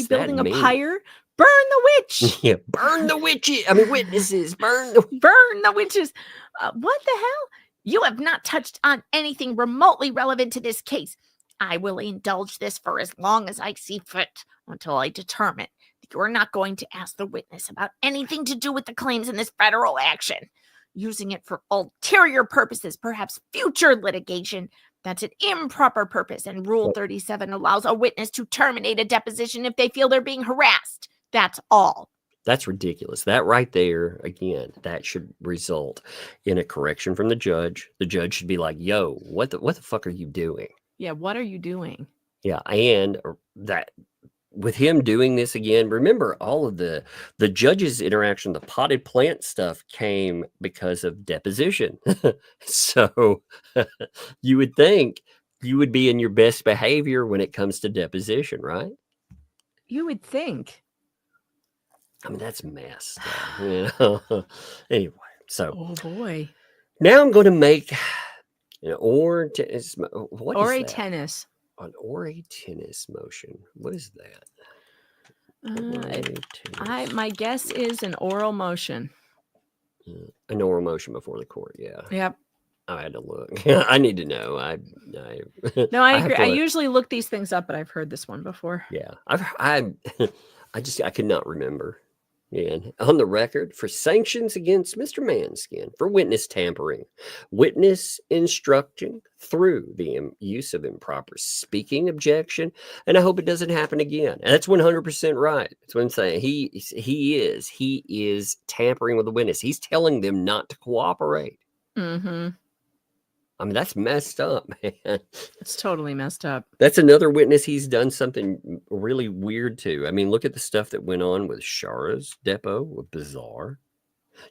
that building a mean? pyre? Burn the witch! Yeah, burn the witches. I mean, witnesses. Burn the witches. What the hell? You have not touched on anything remotely relevant to this case. I will indulge this for as long as I see fit until I determine that you are not going to ask the witness about anything to do with the claims in this federal action. Using it for ulterior purposes, perhaps future litigation, that's an improper purpose, and Rule 37 allows a witness to terminate a deposition if they feel they're being harassed. That's all. That's ridiculous. That right there, again, that should result in a correction from the judge. The judge should be like, yo, what the fuck are you doing? Yeah, what are you doing? Yeah, and that with him doing this again, remember all of the judge's interaction, the potted plant stuff came because of deposition. So you would think you would be in your best behavior when it comes to deposition, right? You would think. I mean, that's messed up, you know. Anyway, so Oh boy. now I'm going to make an or tennis. What Or is a that? tennis. An or a tennis motion. What is that? My guess is an oral motion. An oral motion before the court. Yeah, Yep. I had to look. I need to know. No, I have agree. to I look. usually look these things up, but I've heard this one before. Yeah, I could not remember. And on the record for sanctions against Mr. Manskin for witness tampering, witness instruction through the use of improper speaking objection, and I hope it doesn't happen again. And that's 100% right. That's what I'm saying. He is tampering with the witness. He's telling them not to cooperate. Mm-hmm. I mean, that's messed up, man. It's totally messed up. That's another witness he's done something really weird to. I mean, look at the stuff that went on with Shara's DEPO, bizarre.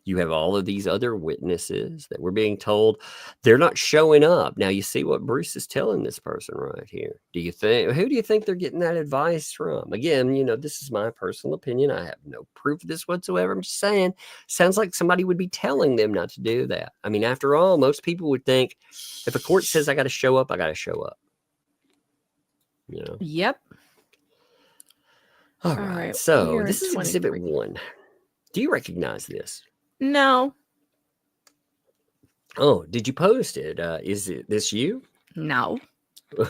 You have all of these other witnesses that were being told they're not showing up. Now you see what Bruce is telling this person right here. Who do you think they're getting that advice from? Again, you know, this is my personal opinion. I have no proof of this whatsoever. I'm just saying, sounds like somebody would be telling them not to do that. I mean, after all, most people would think if a court says I got to show up, I got to show up. You know? Yep. All All right. right, So we're this at is Exhibit 23. 1. Do you recognize this? No. Oh, did you post it? Is this you? No.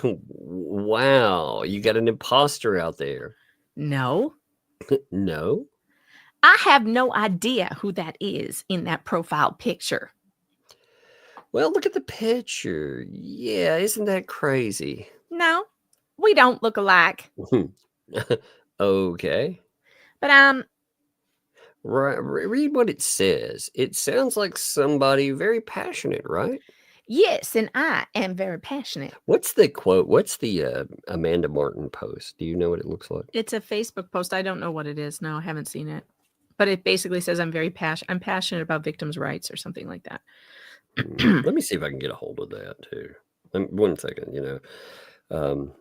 Wow, you got an imposter out there. No. No? I have no idea who that is in that profile picture. Well, look at the picture. Yeah, isn't that crazy? No. We don't look alike. Okay. But Right, read what it says. It sounds like somebody very passionate, right? yes, and I am very passionate. What's the quote? What's the Amanda Martin post? Do you know what it looks like? It's a Facebook post. I don't know what it is. No, I haven't seen it. But it basically says I'm passionate about victims' rights or something like that. Let me see if I can get a hold of that too. 1 second, you know.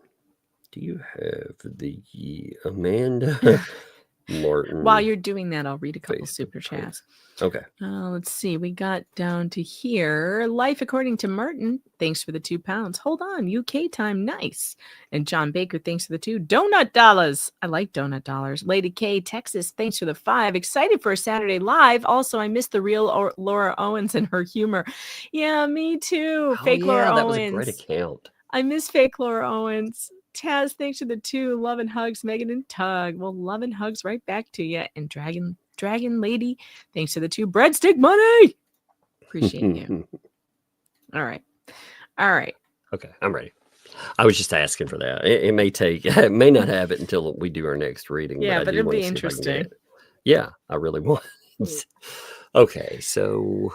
Do you have the Amanda Morton. While you're doing that, I'll read a couple Facebook super page. chats. Okay. Let's see. We got down to here. Life according to Merton. Thanks for the £2. Hold on. UK time. Nice. And John Baker, thanks for the $2. Donut dollars. I like donut dollars. Lady K, Texas, thanks for the $5. Excited for a Saturday live. Also, I missed the real Laura Owens and her humor. Yeah, me too. Oh, Fake yeah, Laura that Owens. was a great account. I miss fake Laura Owens. Taz, thanks for the 2. Love and hugs, Megan and Tug. Well, love and hugs right back to you. And Dragon Lady, thanks for the 2. Breadstick money. Appreciate you. All right. Okay, I'm ready. I was just asking for that. It may take, it may not have it until we do our next reading. Yeah, I but do it'll wanna be see if I can get interesting. it. Yeah, I really want. Okay, so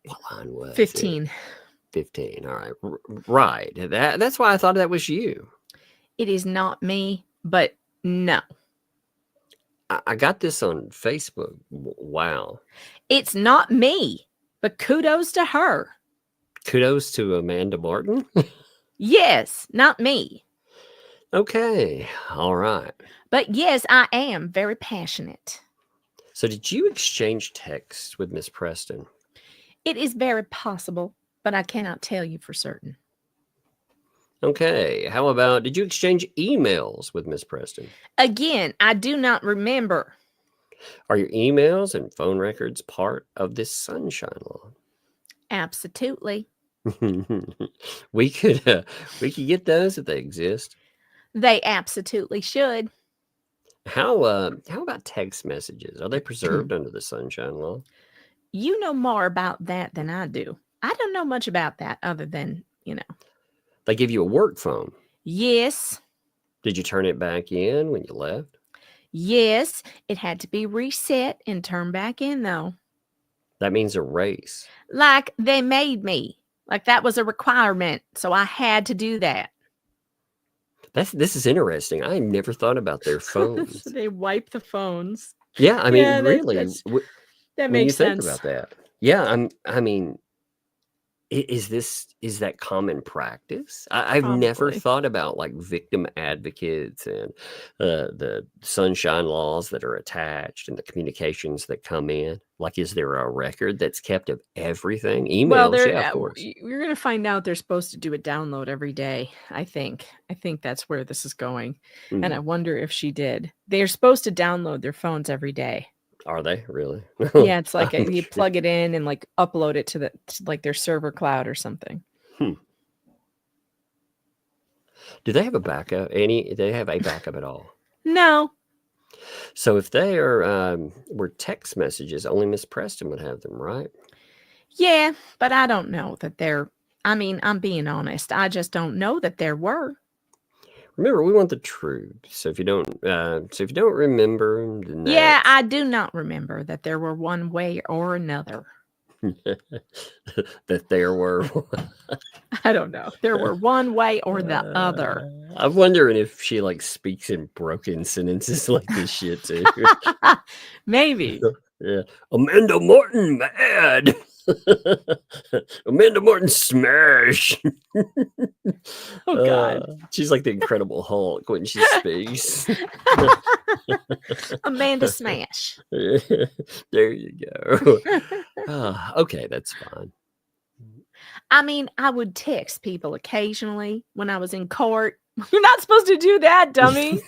what line was it? 15. 15. All right. Right. That's why I thought that was you. It is not me, but no. I got this on Facebook. Wow. It's not me, but kudos to her. Kudos to Amanda Martin. Yes, not me. Okay. All right. But yes, I am very passionate. So did you exchange texts with Miss Preston? It is very possible, but I cannot tell you for certain. Okay. How about, did you exchange emails with Miss Preston? Again, I do not remember. Are your emails and phone records part of this sunshine law? Absolutely. we could get those if they exist. They absolutely should. How about text messages? Are they preserved under the sunshine law? You know more about that than I do. I don't know much about that other than, They give you a work phone. Yes. Did you turn it back in when you left? Yes. It had to be reset and turned back in, though. That means erase. Like they made me. Like that was a requirement. So I had to do that. This is interesting. I never thought about their phones. They wipe the phones. Yeah, I mean, Yeah, really, that when makes you sense. think about that. Yeah, I mean, is that common practice? I've never Probably. thought about like victim advocates and the sunshine laws that are attached and the communications that come in. Like, is there a record that's kept of everything? Emails, Well, yeah, of course. you're going to find out they're supposed to do a download every day. I think that's where this is going. And I wonder if she did. They're supposed to download their phones every day. Are they really? Yeah, it's like I'm you sure. plug it in and like upload it to like their server cloud or something. Do they have a backup? Do they have a backup at all? No. So if they were text messages, only Miss Preston would have them, right? Yeah, but I don't know that they're. I mean, I'm being honest. I just don't know that there were. Remember, we want the truth. So if you don't, remember, then Yeah, I do not remember that there were one way or another. that there were. I don't know. There were one way or the other. I'm wondering if she like speaks in broken sentences like this shit too. Maybe. Yeah, Amanda Morton mad. Amanda Morton smash. Oh God. She's like the Incredible Hulk when she speaks. Amanda Smash. There you go. Okay, that's fine. I mean, I would text people occasionally when I was in court. You're not supposed to do that, dummy.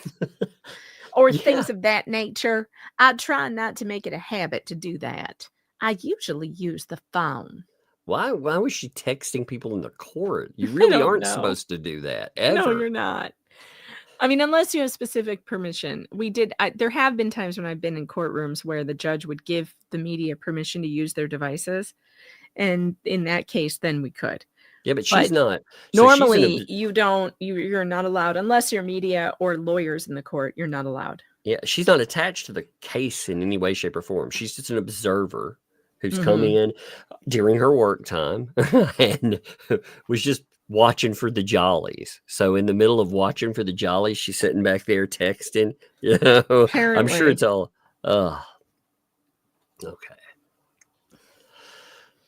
Or things of that nature. I try not to make it a habit to do that. I usually use the phone. Why was she texting people in the court? You really aren't know. supposed to do that ever. No, you're not. I mean, unless you have specific permission. There have been times when I've been in courtrooms where the judge would give the media permission to use their devices. And in that case, then we could. Yeah, but she's not. Normally, you're not allowed, unless you're media or lawyers in the court, you're not allowed. Yeah, she's not attached to the case in any way, shape, or form. She's just an observer who's come in during her work time and was just watching for the jollies. So in the middle of watching for the jollies, she's sitting back there texting. You know, I'm sure Apparently. it's all. Okay.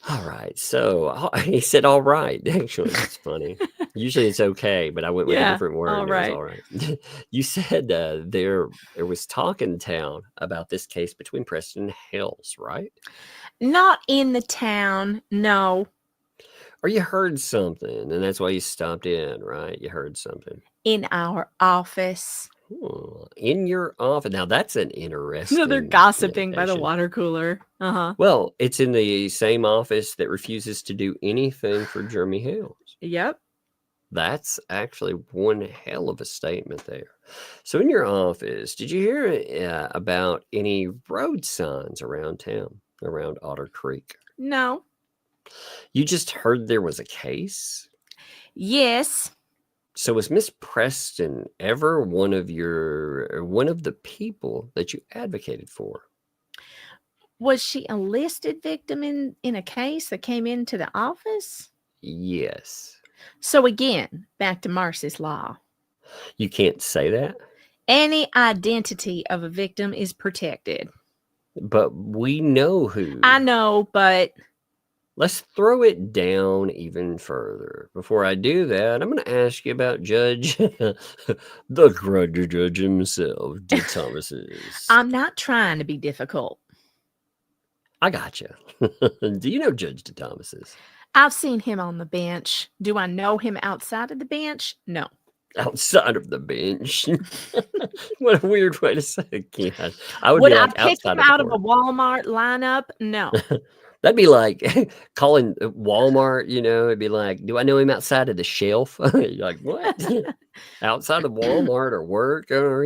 All right. So he said, all right. Actually, it's funny. Usually it's okay, but I went with a Yeah, different word. all And it was right. all right. You said there was talk in town about this case between Preston and Hales, right? Not in the town, no. Or you heard something, and that's why you stopped in, right? You heard something. In our office. In your office. Now, that's an So interesting they're gossiping by the indication. water cooler. Uh-huh. Well, it's in the same office that refuses to do anything for Jeremy Hales. Yep. That's actually one hell of a statement there. So in your office, did you hear about any road signs around town, around Otter Creek? No. You just heard there was a case? Yes. So was Miss Preston ever one of the people that you advocated for? Was she a listed victim in a case that came into the office? Yes. So again, back to Marcy's law. You can't say that? Any identity of a victim is protected. But we know who. I know, but Let's throw it down even further. Before I do that, I'm going to ask you about Judge, the grudge judge himself, D. Thomas's. I'm not trying to be difficult. I got you. Do you know Judge D. Thomas's? I've seen him on the bench. Do I know him outside of the bench? No. Outside of the bench. What a weird way to say it, Ken. I would Would be I like pick outside him of the out of a court. Walmart lineup? No. That'd be like calling Walmart, it'd be like, do I know him outside of the shelf? You're like, what? Outside of Walmart or work or,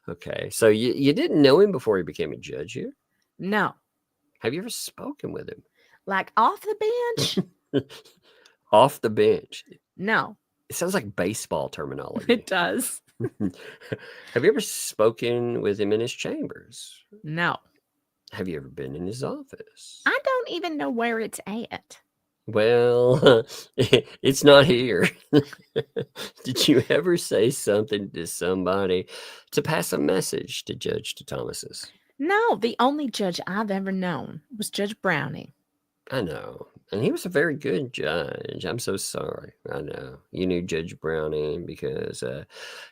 Okay. So you didn't know him before he became a judge here? No. Have you ever spoken with him? Like off the bench? Off the bench. No. It sounds like baseball terminology. It does. Have you ever spoken with him in his chambers? No. Have you ever been in his office? I don't even know where it's at. Well, it's not here. Did you ever say something to somebody to pass a message to Judge Thomas's? No, the only judge I've ever known was Judge Browning. I know. And he was a very good judge. I'm so sorry. I know. You knew Judge Browning because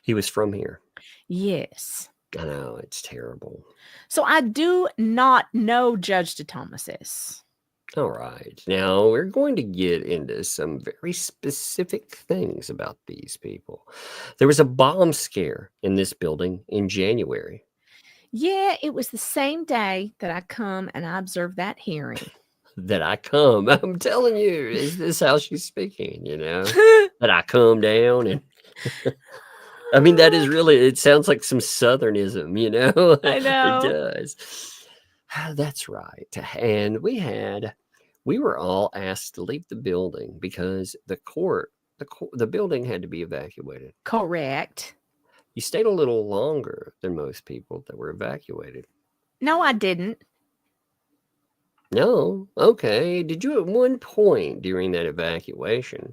he was from here. Yes. I know. It's terrible. So I do not know Judge Thomas's. All right. Now we're going to get into some very specific things about these people. There was a bomb scare in this building in January. Yeah, it was the same day that I come and I observed that hearing. That I come. I'm telling you, is this how she's speaking? That I come down and I mean, that is really, it sounds like some Southernism, I know. It does. That's right. And we were all asked to leave the building because the building had to be evacuated. Correct. You stayed a little longer than most people that were evacuated. No, I didn't. No. Okay. Did you at one point during that evacuation?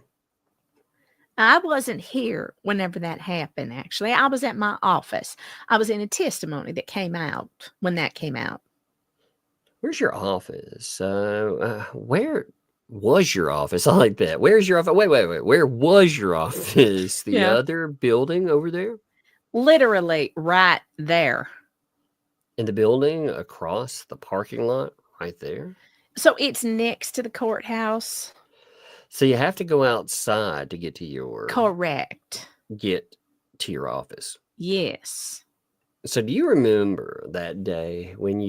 I wasn't here whenever that happened, actually. I was at my office. I was in a testimony that came out when that came out. Where's your office? Where was your office? I like that. Where's your office? Wait. Where was your office? The other building over there? Literally right there. In the building across the parking lot right there? So it's next to the courthouse? So you have to go outside to get to your Correct. Get to your office. Yes. So do you remember that day when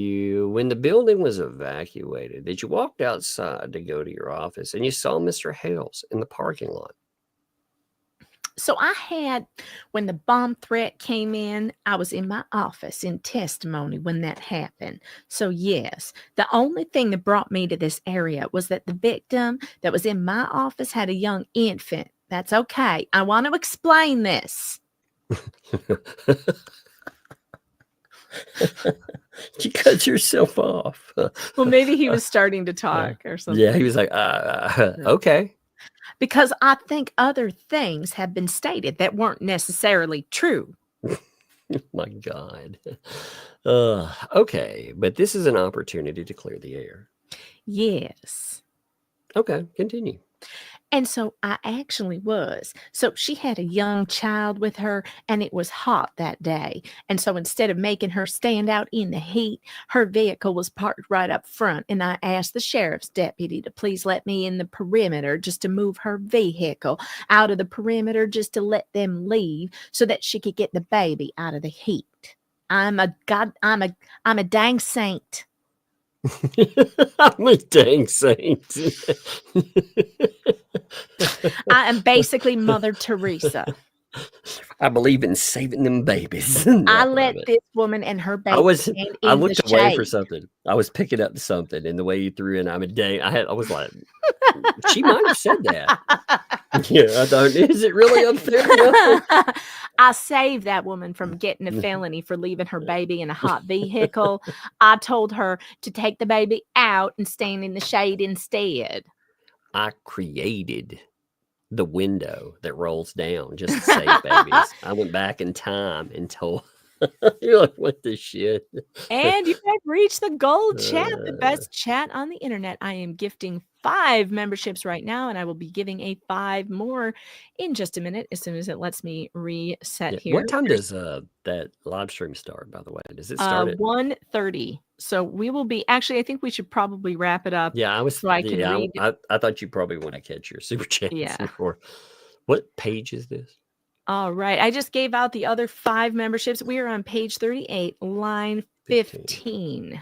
the building was evacuated, that you walked outside to go to your office and you saw Mr. Hales in the parking lot? So when the bomb threat came in, I was in my office in testimony when that happened. So yes, the only thing that brought me to this area was that the victim that was in my office had a young infant. That's okay. I want to explain this. You cut yourself off. Well, maybe he was starting to talk or something. Yeah, he was like, okay. Because I think other things have been stated that weren't necessarily true. My God. Okay, but this is an opportunity to clear the air. Yes. Okay, continue. And so I actually was. So she had a young child with her, and it was hot that day. And so instead of making her stand out in the heat, her vehicle was parked right up front. And I asked the sheriff's deputy to please let me in the perimeter just to move her vehicle out of the perimeter just to let them leave so that she could get the baby out of the heat. I'm a dang saint. I'm a dang saint. I am basically Mother Teresa. I believe in saving them babies. I let this woman and her baby stand I in the looked away for shade. something. I was picking up something, and the way you threw in, I'm a dang. I was like, she might have said that. Yeah, I thought, is it really unfair? I saved that woman from getting a felony for leaving her baby in a hot vehicle. I told her to take the baby out and stand in the shade instead. I created the window that rolls down just to save babies. I went back in time and told. You're like, what the shit? And you have reached the gold chat, the best chat on the internet. I am gifting 5 memberships right now, and I will be giving a 5 more in just a minute as soon as it lets me reset here. What time does that live stream start, by the way? Does it start at 1:30? So we will be actually, I think we should probably wrap it up. Yeah, I was so I can read. I thought you probably want to catch your super chats before. What page is this? All right. I just gave out the other 5 memberships. We are on page 38, line 15.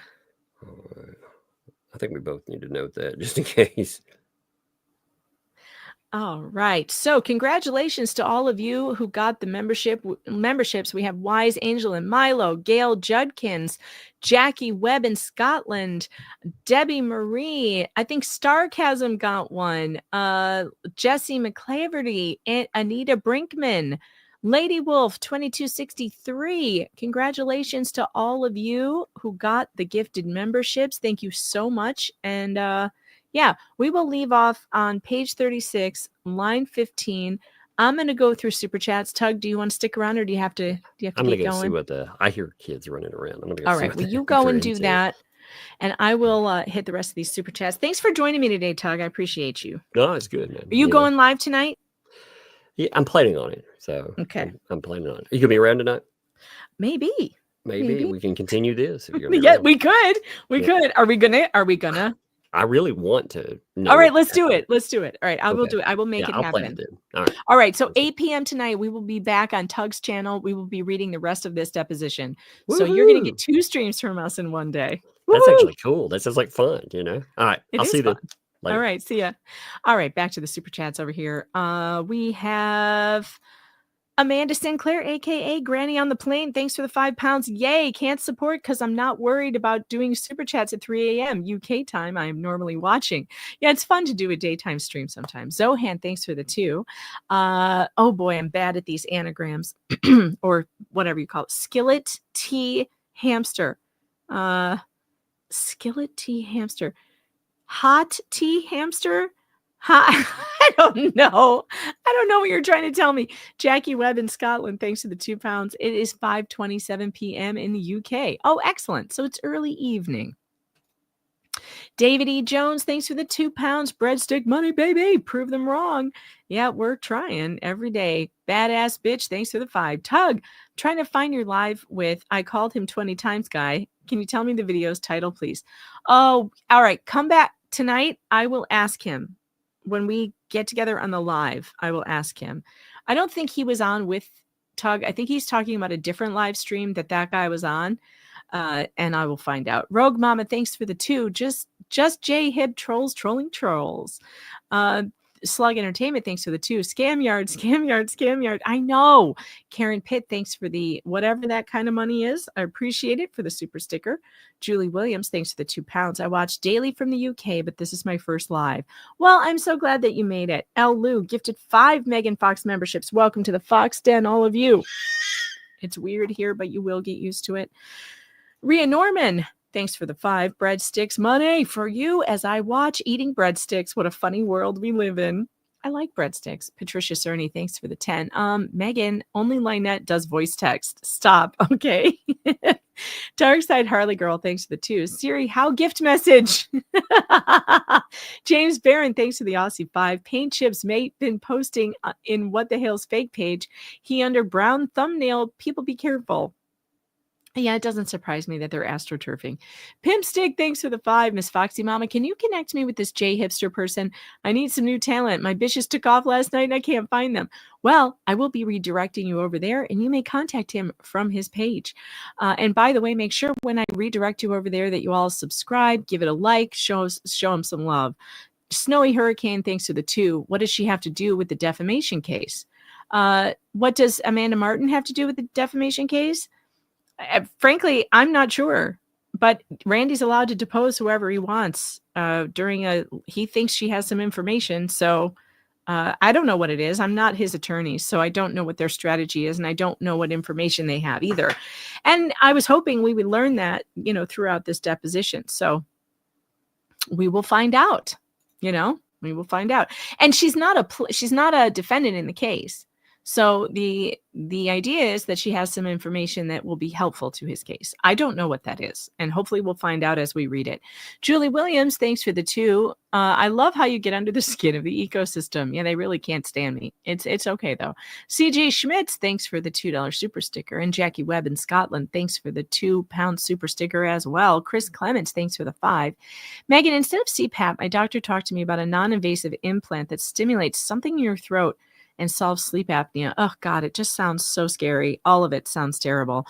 All right. I think we both need to note that just in case. All right. So congratulations to all of you who got the memberships. We have Wise Angel and Milo, Gail Judkins, Jackie Webb in Scotland, Debbie Marie. I think Starcasm got one. Jesse McClaverty, and Anita Brinkman, Lady Wolf 2263. Congratulations to all of you who got the gifted memberships. Thank you so much. And yeah, we will leave off on page 36, line 15. I'm going to go through super chats. Tug, do you want to stick around, or do you have to I'm going to get go going? see I hear kids running around. I'm going to go All see right. Well, you go and do that, and I will hit the rest of these super chats. Thanks for joining me today, Tug. I appreciate you. No, it's good, man. Are you going live tonight? Yeah, I'm planning on it. So okay, I'm planning on it. Are you going to be around tonight? Maybe we can continue this. If you're yeah, we could. We could. Are we gonna? I really want to. All right, let's do it. Let's do it. All right, I will do it. I will make it happen. Plan it then. All right. All right. So 8 p.m. tonight, we will be back on Tug's channel. We will be reading the rest of this deposition. Woo-hoo! So you're going to get 2 streams from us in one day. That's actually cool. That sounds like fun, All right. I'll see you then. All right. See ya. All right. Back to the super chats over here. We have Amanda Sinclair, aka Granny on the Plane. Thanks for the £5. Yay! Can't support because I'm not worried about doing super chats at 3 a.m. UK time. I am normally watching. Yeah, it's fun to do a daytime stream sometimes. Zohan, thanks for the 2. Oh boy, I'm bad at these anagrams or whatever you call it. Skillet tea hamster. Skillet tea hamster. Hot tea hamster. I don't know. I don't know what you're trying to tell me. Jackie Webb in Scotland, thanks for the £2. It is 5:27 p.m. in the UK. Oh, excellent. So it's early evening. David E. Jones, thanks for the £2. Breadstick money, baby. Prove them wrong. Yeah, we're trying every day. Badass bitch, thanks for the 5. Tug, trying to find your live with I called him 20 times guy. Can you tell me the video's title, please? Oh, all right. Come back tonight. I will ask him. When we get together on the live, I will ask him. I don't think he was on with Tug. I think he's talking about a different live stream that guy was on. And I will find out. Rogue Mama, thanks for the 2. Just J-Hib trolls trolling trolls. Slug Entertainment, thanks for the 2. Scamyard. I know. Karen Pitt, thanks for the whatever that kind of money is. I appreciate it for the super sticker. Julie Williams, thanks for the £2. I watch daily from the UK, but this is my first live. Well, I'm so glad that you made it. L. Lou gifted 5 Megan Fox memberships. Welcome to the Fox Den, all of you. It's weird here, but you will get used to it. Rhea Norman, thanks for the 5 breadsticks money for you as I watch eating breadsticks. What a funny world we live in. I like breadsticks. Patricia Cerny, thanks for the 10. Megan, only Lynette does voice text. Stop. Okay. Darkside Harley Girl, thanks for the 2. Siri, how gift message? James Barron, thanks for the Aussie 5. Paint Chips mate been posting in What the Hale's fake page. He under brown thumbnail. People be careful. Yeah, it doesn't surprise me that they're astroturfing. Pimp Stick, thanks for the 5. Miss Foxy Mama, can you connect me with this J hipster person? I need some new talent. My bitches took off last night and I can't find them. Well, I will be redirecting you over there and you may contact him from his page. And by the way, make sure when I redirect you over there that you all subscribe, give it a like, show him some love. Snowy Hurricane, thanks for the 2. What does she have to do with the defamation case? What does Amanda Martin have to do with the defamation case? Frankly, I'm not sure, but Randy's allowed to depose whoever he wants he thinks she has some information. So I don't know what it is. I'm not his attorney, so I don't know what their strategy is. And I don't know what information they have either. And I was hoping we would learn that, throughout this deposition. So we will find out, we will find out. And she's not a defendant in the case. So the idea is that she has some information that will be helpful to his case. I don't know what that is, and hopefully we'll find out as we read it. Julie Williams, thanks for the 2. I love how you get under the skin of the ecosystem. Yeah, they really can't stand me. It's okay though. CJ Schmitz, thanks for the $2 super sticker, and Jackie Webb in Scotland, thanks for the £2 super sticker as well. Chris Clements, thanks for the 5. Megan, instead of CPAP, my doctor talked to me about a non-invasive implant that stimulates something in your throat and solve sleep apnea. Oh God, it just sounds so scary. All of it sounds terrible.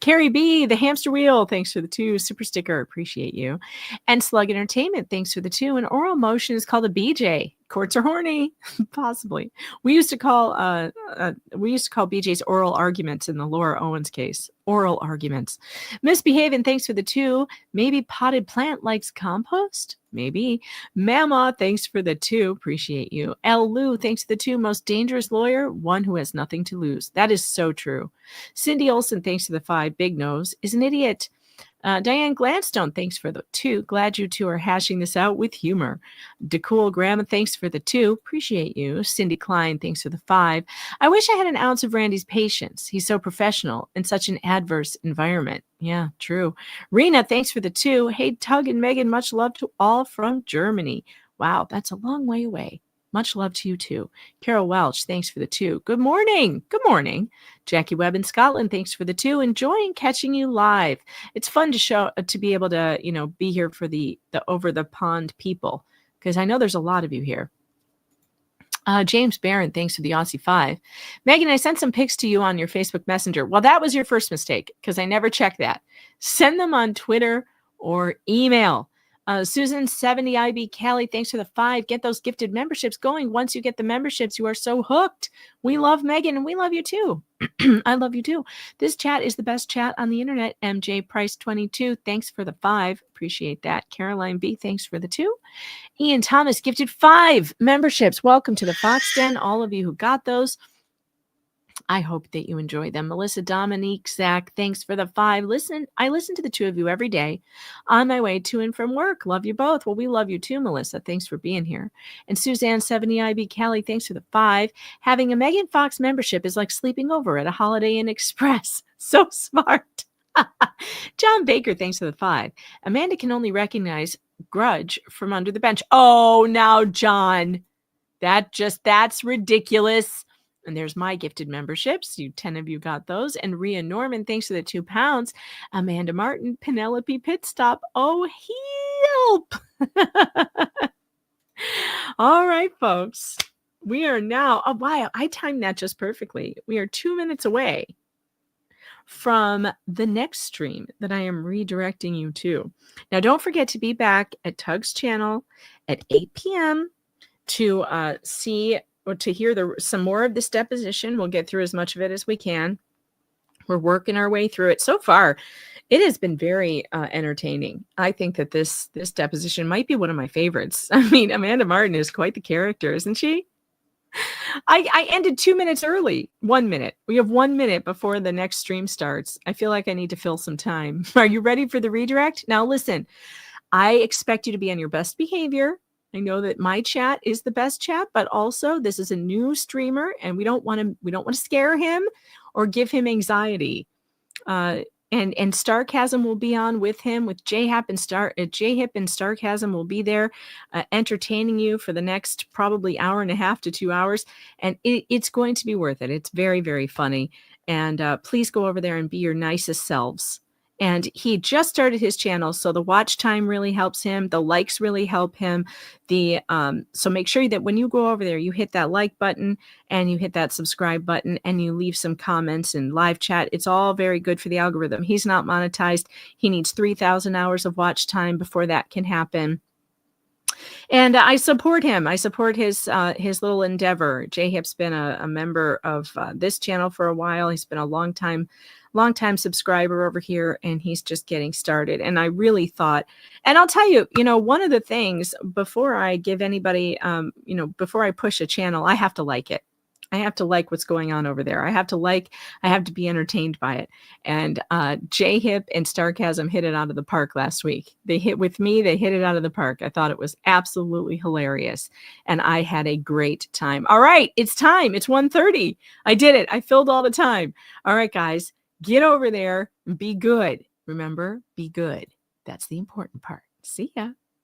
Carrie B, the hamster wheel, thanks for the 2 super sticker. Appreciate you. And Slug Entertainment, thanks for the 2. And oral motion is called a BJ. Courts are horny, possibly. We used to call BJ's oral arguments in the Laura Owens case. Oral arguments. Misbehaving, thanks for the 2. Maybe potted plant likes compost? Maybe. Mama, thanks for the 2. Appreciate you. L. Lou, thanks for the 2. Most dangerous lawyer, one who has nothing to lose. That is so true. Cindy Olson, thanks for the 5. Big nose is an idiot. Diane Gladstone, thanks for the 2. Glad you 2 are hashing this out with humor. DeCool Grandma, thanks for the 2. Appreciate you. Cindy Klein, thanks for the 5. I wish I had an ounce of Randy's patience. He's so professional in such an adverse environment. Yeah, true. Rena, thanks for the 2. Hey, Tug and Megan, much love to all from Germany. Wow, that's a long way away. Much love to you too. Carol Welch, thanks for the 2. Good morning. Good morning. Jackie Webb in Scotland, thanks for the 2. Enjoying catching you live. It's fun to be able to, be here for the over the pond people, because I know there's a lot of you here. James Barron, thanks for the Aussie 5. Megan, I sent some pics to you on your Facebook Messenger. Well, that was your first mistake, because I never checked that. Send them on Twitter or email. Susan 70 IB Callie, thanks for the 5. Get those gifted memberships going. Once you get the memberships, you are so hooked. We love Megan and we love you too. I love you too. This chat is the best chat on the internet. MJ Price 22, thanks for the 5. Appreciate that. Caroline B, thanks for the 2. Ian Thomas gifted 5 memberships. Welcome to the Fox Den, all of you who got those. I hope that you enjoy them. Melissa, Dominique, Zach, thanks for the 5. I listen to the 2 of you every day on my way to and from work. Love you both. Well, we love you too, Melissa. Thanks for being here. And Suzanne 70 IB Callie, thanks for the 5. Having a Megan Fox membership is like sleeping over at a Holiday Inn Express. So smart. John Baker, thanks for the 5. Amanda can only recognize Grudge from under the bench. Oh, now, John, that's ridiculous. And there's my gifted memberships. 10 of you got those. And Rhea Norman, thanks for the £2. Amanda Martin, Penelope Pitstop. Oh, help. All right, folks. We are now, oh, wow, I timed that just perfectly. We are 2 minutes away from the next stream that I am redirecting you to. Now, don't forget to be back at Tug's channel at 8 p.m. to see or to hear some more of this deposition. We'll get through as much of it as we can. We're working our way through it. So far, it has been very entertaining. I think that this deposition might be one of my favorites. I mean, Amanda Martin is quite the character, isn't she? I ended 2 minutes early. 1 minute. We have 1 minute before the next stream starts. I feel like I need to fill some time. Are you ready for the redirect? Now, listen, I expect you to be on your best behavior. I know that my chat is the best chat, but also this is a new streamer, and we don't want to scare him or give him anxiety. And Starcasm will be on with him, with JHIP and Starcasm will be there entertaining you for the next probably hour and a half to 2 hours. And it's going to be worth it. It's very, very funny. And please go over there and be your nicest selves. And he just started his channel, so the watch time really helps him. The likes really help him. So make sure that when you go over there, you hit that like button and you hit that subscribe button and you leave some comments and live chat. It's all very good for the algorithm. He's not monetized. He needs 3,000 hours of watch time before that can happen. And I support him. I support his little endeavor. JHIP's been a member of this channel for a while. He's been a long time subscriber over here, and he's just getting started. And I really thought, and I'll tell you, one of the things before I give anybody, before I push a channel, I have to like it. I have to like what's going on over there. I have to be entertained by it. And JHIP and Starcasm hit it out of the park last week. They hit it out of the park. I thought it was absolutely hilarious. And I had a great time. All right, it's time. It's 1:30. I did it. I filled all the time. All right, guys, get over there and be good. Remember, be good. That's the important part. See ya.